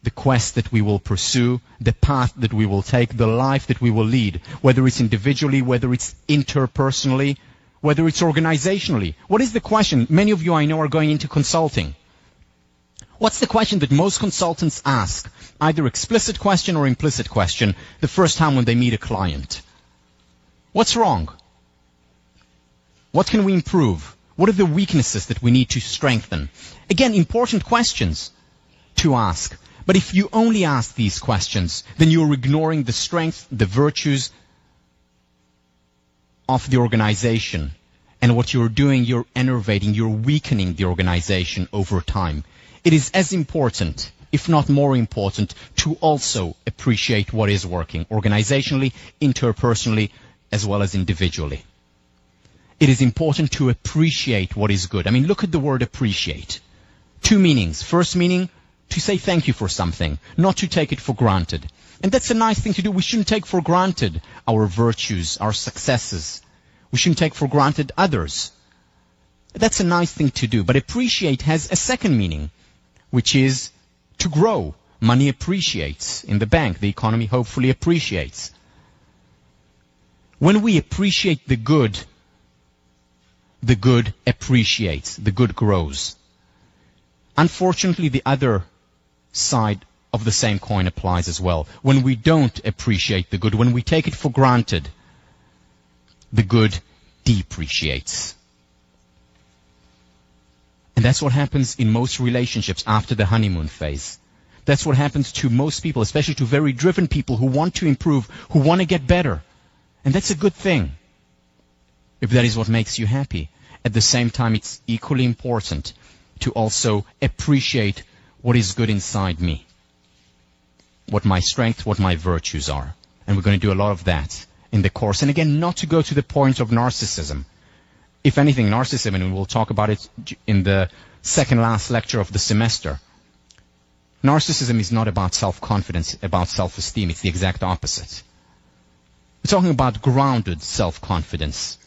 the quest that we will pursue, the path that we will take, the life that we will lead, whether it's individually, whether it's interpersonally, whether it's organizationally. What is the question? Many of you I know are going into consulting. What's the question that most consultants ask? Either explicit question or implicit question the first time when they meet a client. What's wrong? What can we improve? What are the weaknesses that we need to strengthen? Again, important questions to ask. But if you only ask these questions, then you're ignoring the strength, the virtues of the organization. And what you're doing, you're enervating, you're weakening the organization over time. It is as important, if not more important, to also appreciate what is working, organizationally, interpersonally, as well as individually. It is important to appreciate what is good. I mean, look at the word appreciate. Two meanings. First meaning, to say thank you for something, not to take it for granted. And that's a nice thing to do. We shouldn't take for granted our virtues, our successes. We shouldn't take for granted others. That's a nice thing to do. But appreciate has a second meaning, which is to grow. Money appreciates in the bank. The economy hopefully appreciates. When we appreciate the good appreciates, the good grows. Unfortunately, the other side of the same coin applies as well. When we don't appreciate the good, when we take it for granted, the good depreciates. And that's what happens in most relationships after the honeymoon phase. That's what happens to most people, especially to very driven people who want to improve, who want to get better. And that's a good thing, if that is what makes you happy. At the same time, it's equally important to also appreciate what is good inside me, what my strengths, what my virtues are. And we're going to do a lot of that in the course. And again, not to go to the point of narcissism. If anything, narcissism, and we'll talk about it in the second last lecture of the semester, narcissism is not about self-confidence, about self-esteem. It's the exact opposite. We're talking about grounded self-confidence,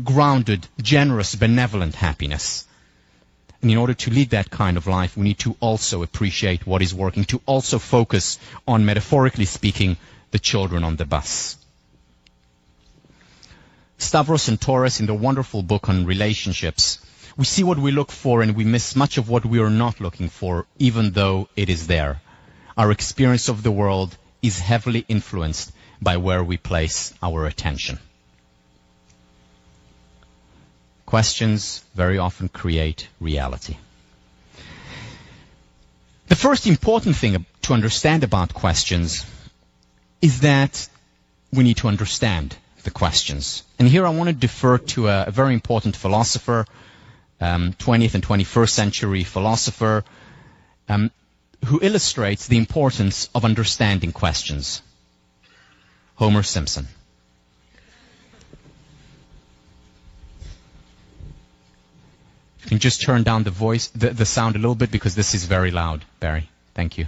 grounded, generous, benevolent happiness. And in order to lead that kind of life, we need to also appreciate what is working, to also focus on, metaphorically speaking, the children on the bus. Stavros and Torres, in the wonderful book on relationships, we see what we look for and we miss much of what we are not looking for, even though it is there. Our experience of the world is heavily influenced by where we place our attention. Questions very often create reality. The first important thing to understand about questions is that we need to understand the questions. And here I want to defer to a very important philosopher, 20th and 21st century philosopher, who illustrates the importance of understanding questions. Homer Simpson. You can just turn down the sound a little bit because this is very loud, Barry. Thank you.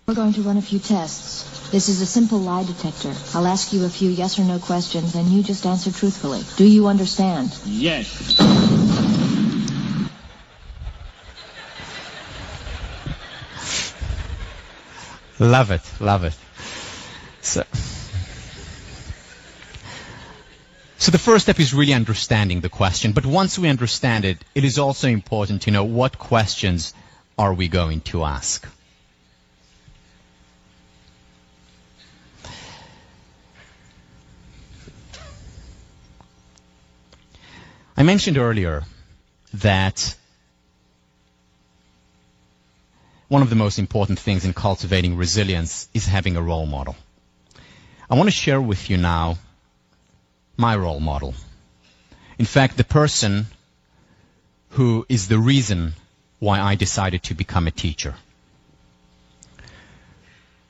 We're going to run a few tests. This is a simple lie detector. I'll ask you a few yes or no questions, and you just answer truthfully. Do you understand? Yes. Love it, love it. So the first step is really understanding the question. But once we understand it, it is also important to know what questions are we going to ask. I mentioned earlier that one of the most important things in cultivating resilience is having a role model. I want to share with you now my role model. In fact, the person who is the reason why I decided to become a teacher.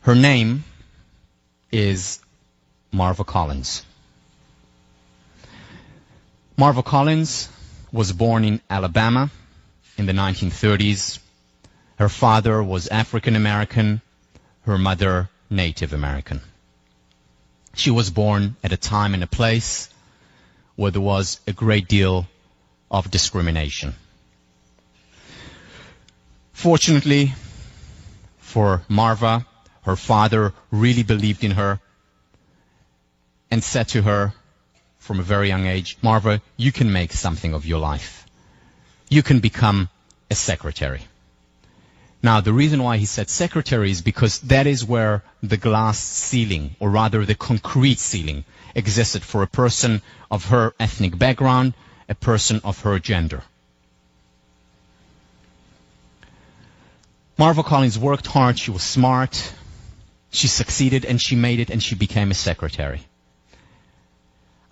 Her name is Marva Collins. Marva Collins was born in Alabama in the 1930s. Her father was African American, her mother Native American. She was born at a time and a place where there was a great deal of discrimination. Fortunately for Marva, her father really believed in her and said to her from a very young age, Marva, you can make something of your life. You can become a secretary. Now, the reason why he said secretary is because that is where the glass ceiling, or rather the concrete ceiling, existed for a person of her ethnic background, a person of her gender. Marva Collins worked hard, she was smart, she succeeded and she made it and she became a secretary.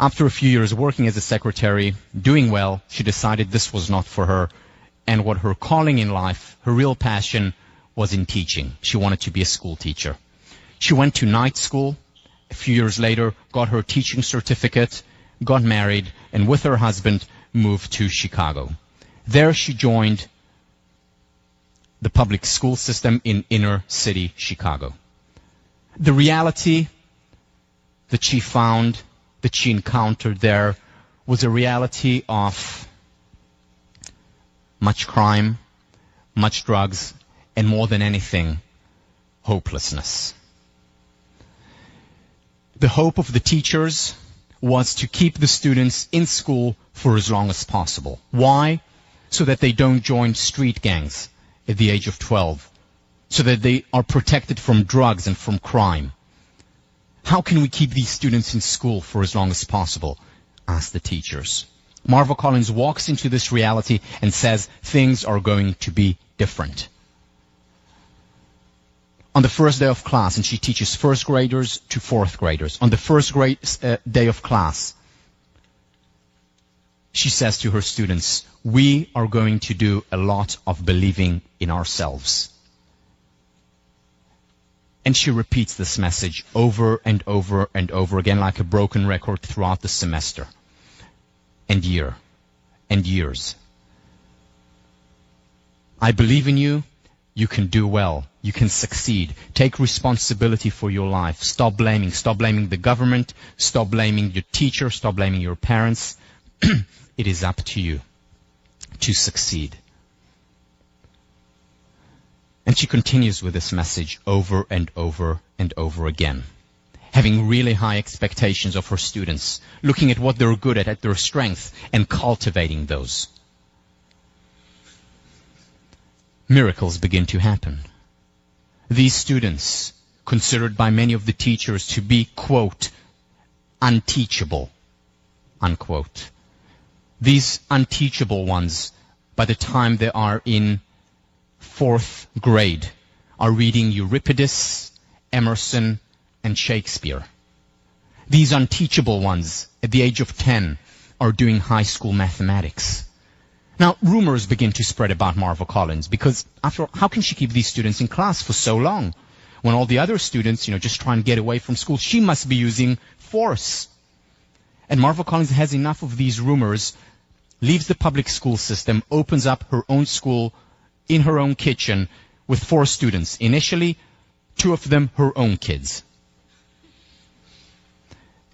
After a few years working as a secretary, doing well, she decided this was not for her. And what her calling in life, her real passion, was in teaching. She wanted to be a school teacher. She went to night school. A few years later, got her teaching certificate, got married, and with her husband, moved to Chicago. There she joined the public school system in inner city Chicago. The reality that she found, that she encountered there, was a reality of much crime, much drugs, and more than anything, hopelessness. The hope of the teachers was to keep the students in school for as long as possible. Why? So that they don't join street gangs at the age of 12, so that they are protected from drugs and from crime. How can we keep these students in school for as long as possible? Asked the teachers. Marva Collins walks into this reality and says things are going to be different. On the first day of class, and she teaches first graders to fourth graders, on the first day of class, she says to her students, we are going to do a lot of believing in ourselves. And she repeats this message over and over and over again like a broken record throughout the semester. And year, and years. I believe in you. You can do well. You can succeed. Take responsibility for your life. Stop blaming. Stop blaming the government. Stop blaming your teacher. Stop blaming your parents. It is up to you to succeed. And she continues with this message over and over and over again. having really high expectations of her students, looking at what they're good at their strengths, and cultivating those. Miracles begin to happen. These students, considered by many of the teachers to be, quote, unteachable, unquote. These unteachable ones, by the time they are in 4th grade, are reading Euripides, Emerson, and Shakespeare. These unteachable ones, at the age of 10, are doing high school mathematics. Now, rumors begin to spread about Marva Collins because, after all, how can she keep these students in class for so long? When all the other students, just try and get away from school, she must be using force. And Marva Collins has enough of these rumors, leaves the public school system, opens up her own school in her own kitchen with 4 students. Initially, 2 of them her own kids.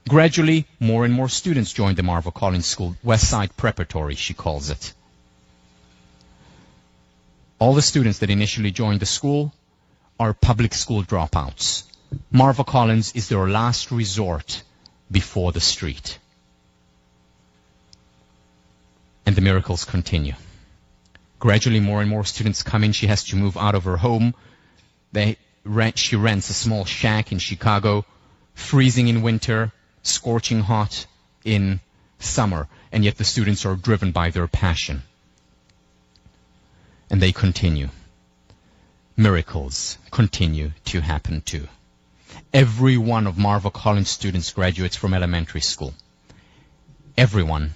Gradually, more and more students joined the Marva Collins School, Westside Preparatory, she calls it. All the students that initially joined the school are public school dropouts. Marva Collins is their last resort before the street. And the miracles continue. Gradually, more and more students come in. She has to move out of her home. She rents a small shack in Chicago, freezing in winter, scorching hot in summer, and yet the students are driven by their passion. And they continue. Miracles continue to happen too. Every one of Marva Collins' students graduates from elementary school. Everyone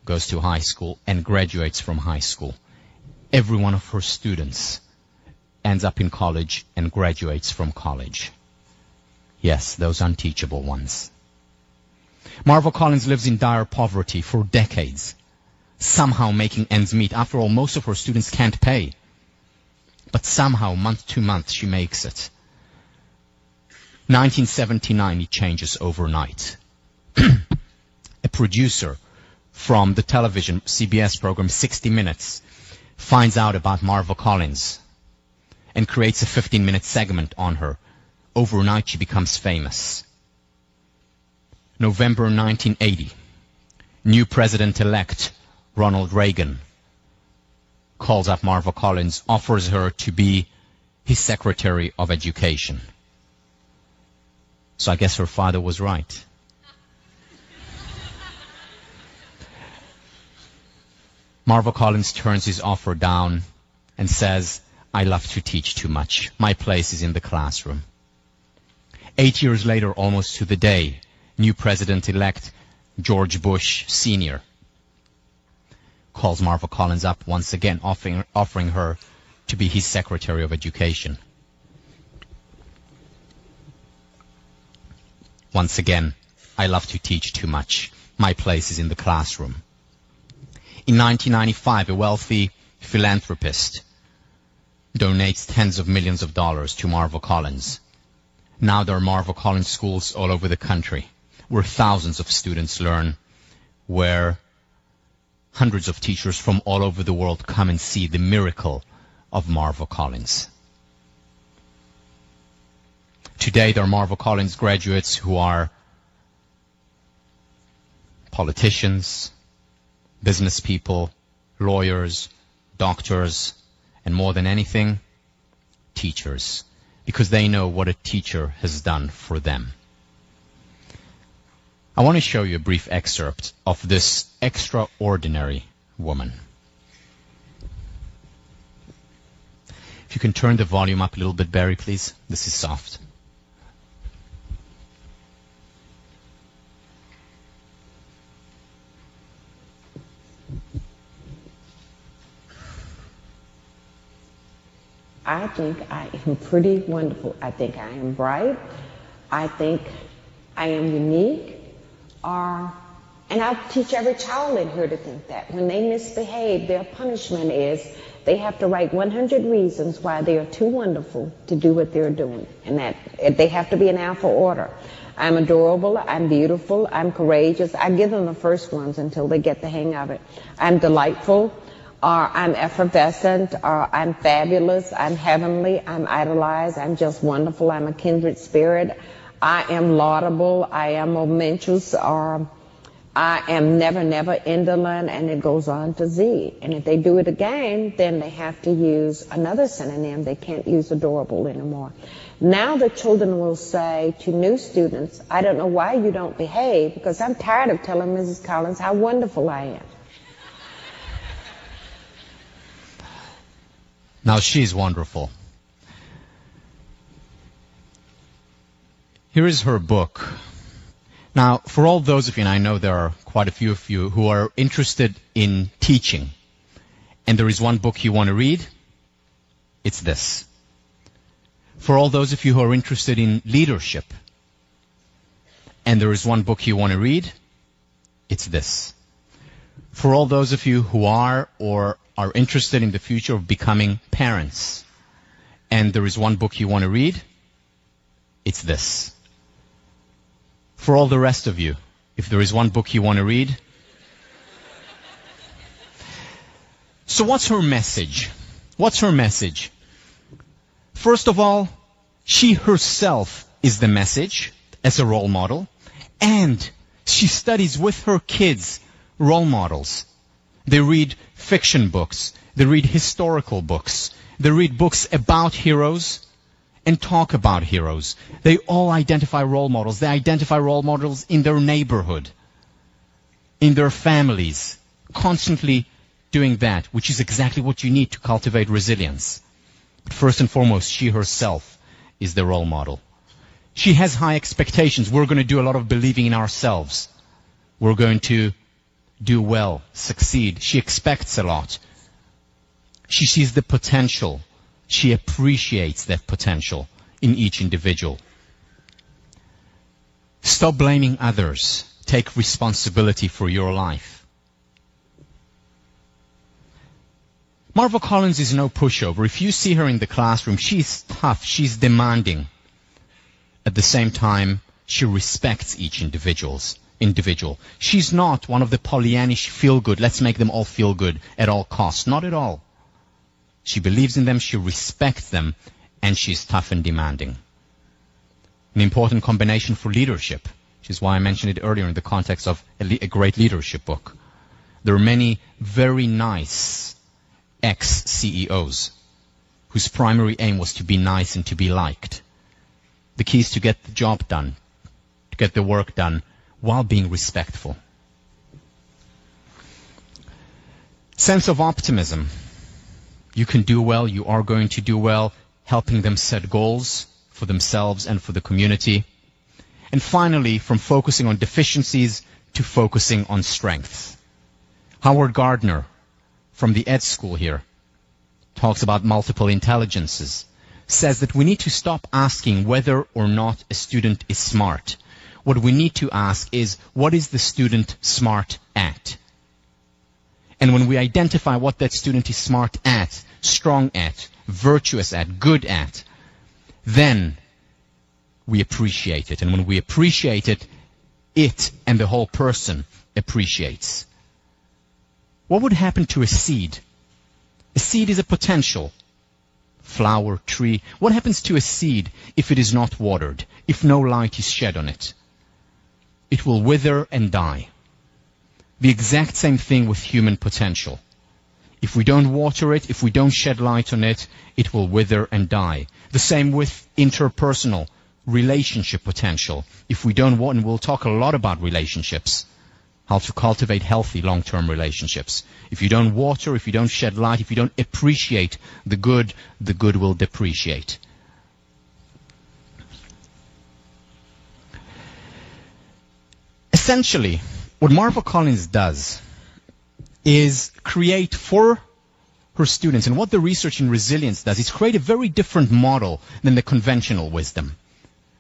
goes to high school and graduates from high school. Every one of her students ends up in college and graduates from college. Yes, those unteachable ones. Marva Collins lives in dire poverty for decades, somehow making ends meet. After all, most of her students can't pay. But somehow, month to month, she makes it. 1979, it changes overnight. A producer from the television CBS program 60 Minutes finds out about Marva Collins and creates a 15-minute segment on her. Overnight, she becomes famous. November 1980, new president-elect Ronald Reagan calls up Marva Collins, offers her to be his Secretary of Education. So I guess her father was right. Marva Collins turns his offer down and says, I love to teach too much. My place is in the classroom. 8 years later, almost to the day, new president-elect George Bush Sr. calls Marva Collins up once again, offering her to be his Secretary of Education. Once again, I love to teach too much. My place is in the classroom. In 1995, a wealthy philanthropist donates tens of millions of dollars to Marva Collins. Now there are Marva Collins schools all over the country, where thousands of students learn, where hundreds of teachers from all over the world come and see the miracle of Marva Collins. Today, there are Marva Collins graduates who are politicians, business people, lawyers, doctors, and more than anything, teachers, because they know what a teacher has done for them. I want to show you a brief excerpt of this extraordinary woman. If you can turn the volume up a little bit, Barry, please. This is soft. I think I am pretty wonderful. I think I am bright. I think I am unique. And I teach every child in here to think that. When they misbehave, their punishment is they have to write 100 reasons why they are too wonderful to do what they're doing. And that they have to be in alpha order. I'm adorable, I'm beautiful, I'm courageous. I give them the first ones until they get the hang of it. I'm delightful, I'm effervescent, I'm fabulous, I'm heavenly, I'm idolized, I'm just wonderful, I'm a kindred spirit. I am laudable, I am momentous, or I am never, never indolent, and it goes on to Z. And if they do it again, then they have to use another synonym. They can't use adorable anymore. Now the children will say to new students, I don't know why you don't behave, because I'm tired of telling Mrs. Collins how wonderful I am. Now she's wonderful. Here is her book. Now, for all those of you, and I know there are quite a few of you who are interested in teaching, and there is one book you want to read, it's this. For all those of you who are interested in leadership, and there is one book you want to read, it's this. For all those of you who are or are interested in the future of becoming parents, and there is one book you want to read, it's this. For all the rest of you, if there is one book you want to read. So what's her message? What's her message? First of all, she herself is the message as a role model, and she studies with her kids role models. They read fiction books, they read historical books, they read books about heroes, and talk about heroes. They all identify role models. They identify role models in their neighborhood, in their families, constantly doing that, which is exactly what you need to cultivate resilience. But first and foremost, she herself is the role model. She has high expectations. We're going to do a lot of believing in ourselves. We're going to do well, succeed. She expects a lot. She sees the potential. She appreciates that potential in each individual. Stop blaming others. Take responsibility for your life. Marva Collins is no pushover. If you see her in the classroom, she's tough, she's demanding. At the same time, she respects each individual. She's not one of the Pollyannish feel-good, let's make them all feel good at all costs. Not at all. She believes in them, she respects them, and she's tough and demanding. An important combination for leadership, which is why I mentioned it earlier in the context of a great leadership book. There are many very nice ex-CEOs whose primary aim was to be nice and to be liked. The key is to get the job done, to get the work done, while being respectful. Sense of optimism. You can do well, you are going to do well, helping them set goals for themselves and for the community. And finally, from focusing on deficiencies to focusing on strengths. Howard Gardner, from the Ed School here, talks about multiple intelligences, says that we need to stop asking whether or not a student is smart. What we need to ask is, what is the student smart at? And when we identify what that student is smart at, strong at, virtuous at, good at, then we appreciate it. And when we appreciate it, it and the whole person appreciates. What would happen to a seed? A seed is a potential. Flower, tree. What happens to a seed if it is not watered, if no light is shed on it? It will wither and die. The exact same thing with human potential. If we don't water it, if we don't shed light on it, it will wither and die. The same with interpersonal relationship potential. If we don't water, and we'll talk a lot about relationships, how to cultivate healthy long-term relationships. If you don't water, if you don't shed light, if you don't appreciate the good will depreciate. Essentially, what Marva Collins does is create for her students, and what the research in resilience does is create a very different model than the conventional wisdom.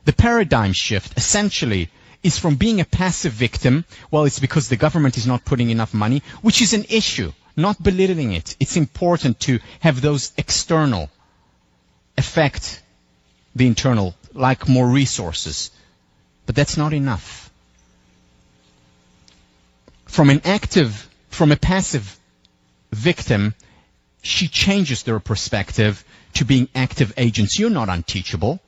The paradigm shift essentially is from being a passive victim, well, it's because the government is not putting enough money, which is an issue, not belittling it. It's important to have those external affect the internal, like more resources. But that's not enough. From a passive victim, she changes their perspective to being active agents. You're not unteachable.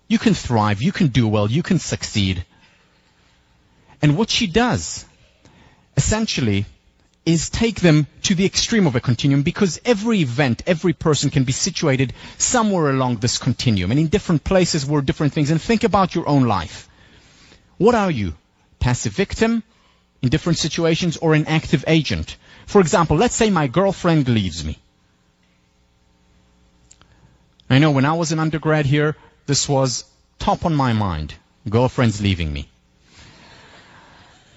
You can thrive, you can do well, you can succeed. And what she does, essentially, is take them to the extreme of a continuum, because every event, every person can be situated somewhere along this continuum, and in different places where different things. And think about your own life. What are you? Passive victim in different situations, or an active agent? For example, let's say my girlfriend leaves me. I know when I was an undergrad here, this was top on my mind. Girlfriend's leaving me.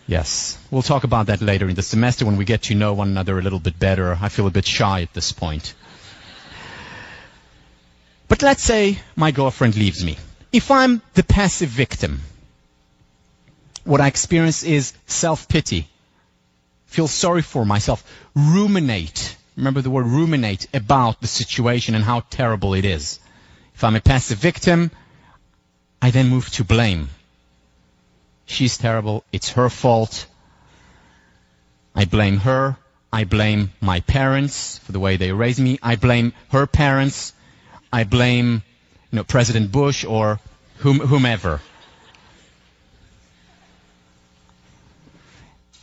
Yes, we'll talk about that later in the semester when we get to know one another a little bit better. I feel a bit shy at this point. But let's say my girlfriend leaves me. If I'm the passive victim, what I experience is self-pity. Feel sorry for myself. Ruminate. Remember the word ruminate about the situation and how terrible it is. If I'm a passive victim, I then move to blame. She's terrible. It's her fault. I blame her. I blame my parents for the way they raised me. I blame her parents. I blame, President Bush or whomever.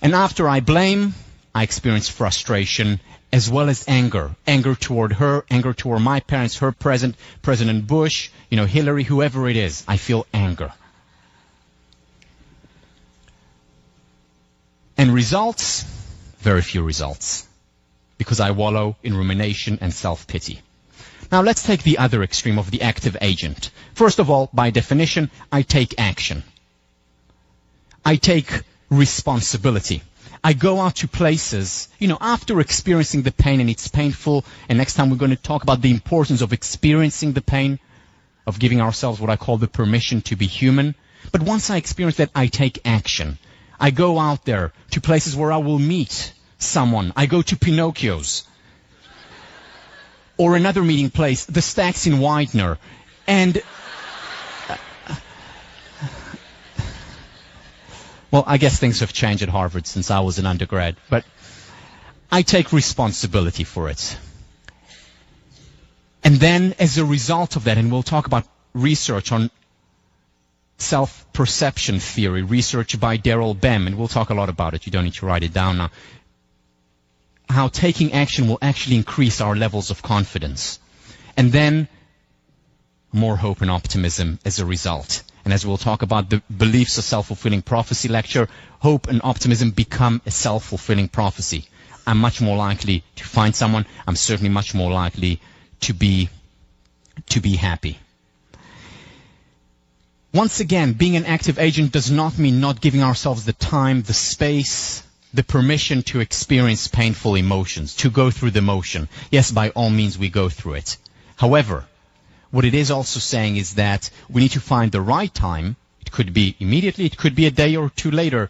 And after I blame, I experience frustration as well as anger. Anger toward her, anger toward my parents, her President Bush, Hillary, whoever it is. I feel anger. And results? Very few results. Because I wallow in rumination and self-pity. Now let's take the other extreme of the active agent. First of all, by definition, I take action. I take responsibility. I go out to places, after experiencing the pain, and it's painful, and next time we're going to talk about the importance of experiencing the pain, of giving ourselves what I call the permission to be human. But once I experience that, I take action. I go out there to places where I will meet someone. I go to Pinocchio's. Or another meeting place, the Stacks in Widener. And well, I guess things have changed at Harvard since I was an undergrad. But I take responsibility for it. And then as a result of that, and we'll talk about research on self-perception theory, research by Daryl Bem, and we'll talk a lot about it. You don't need to write it down now. How taking action will actually increase our levels of confidence. And then more hope and optimism as a result. And as we'll talk about the beliefs of self-fulfilling prophecy lecture, hope and optimism become a self-fulfilling prophecy. I'm much more likely to find someone. I'm certainly much more likely to be happy. Once again, being an active agent does not mean not giving ourselves the time, the space, the permission to experience painful emotions, to go through the motion. Yes, by all means we go through it. However, what it is also saying is that we need to find the right time. It could be immediately, it could be a day or two later,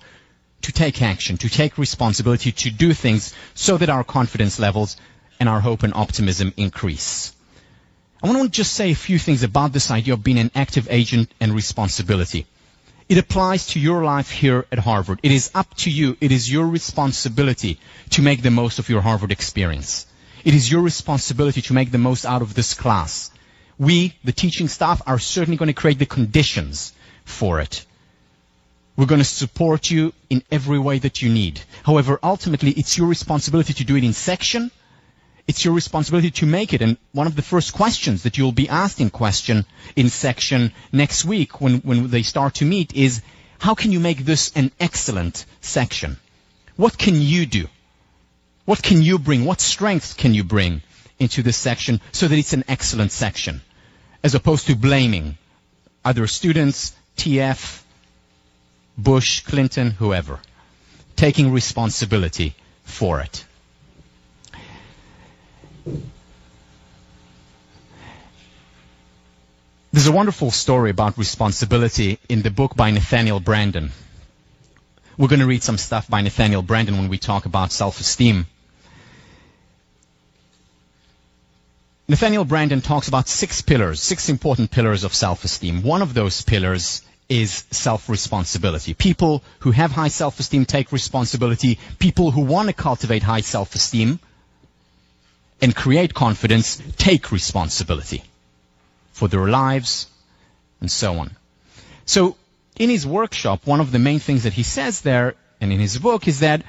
to take action, to take responsibility, to do things so that our confidence levels and our hope and optimism increase. I want to just say a few things about this idea of being an active agent and responsibility. It applies to your life here at Harvard. It is up to you. It is your responsibility to make the most of your Harvard experience. It is your responsibility to make the most out of this class. We, the teaching staff, are certainly going to create the conditions for it. We're going to support you in every way that you need. However, ultimately, it's your responsibility to do it in section. It's your responsibility to make it. And one of the first questions that you'll be asked in section next week when they start to meet is, how can you make this an excellent section? What can you do? What can you bring? What strengths can you bring into this section so that it's an excellent section? As opposed to blaming other students, TF, Bush, Clinton, whoever. Taking responsibility for it. There's a wonderful story about responsibility in the book by Nathaniel Branden. We're going to read some stuff by Nathaniel Branden when we talk about self-esteem. Nathaniel Branden talks about 6 pillars, 6 important pillars of self-esteem. One of those pillars is self-responsibility. People who have high self-esteem take responsibility. People who want to cultivate high self-esteem and create confidence take responsibility for their lives and so on. So in his workshop, one of the main things that he says there and in his book is that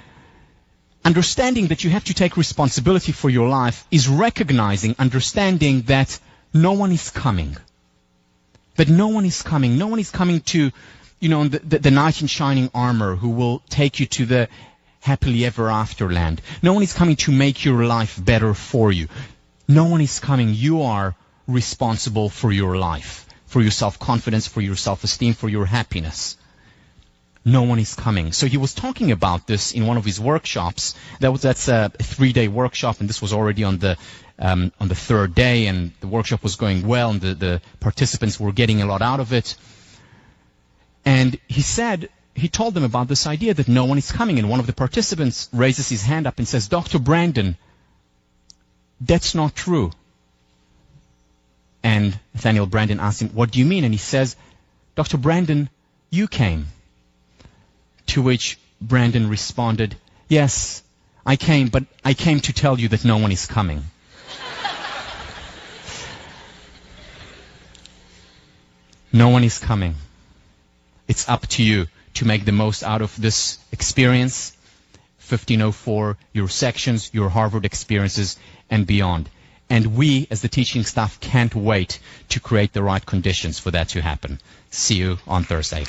understanding that you have to take responsibility for your life is recognizing, understanding that no one is coming. That no one is coming. No one is coming to, the knight in shining armor who will take you to the happily ever after land. No one is coming to make your life better for you. No one is coming. You are responsible for your life, for your self-confidence, for your self-esteem, for your happiness. No one is coming. So he was talking about this in one of his workshops. That's a 3-day workshop, and this was already on the third day, and the workshop was going well, and the participants were getting a lot out of it. And he told them about this idea that no one is coming, and one of the participants raises his hand up and says, "Dr. Brandon, that's not true." And Nathaniel Brandon asked him, "What do you mean?" And he says, "Dr. Brandon, you came." To which Brandon responded, "Yes, I came, but I came to tell you that no one is coming." No one is coming. It's up to you to make the most out of this experience, 1504, your sections, your Harvard experiences, and beyond. And we, as the teaching staff, can't wait to create the right conditions for that to happen. See you on Thursday.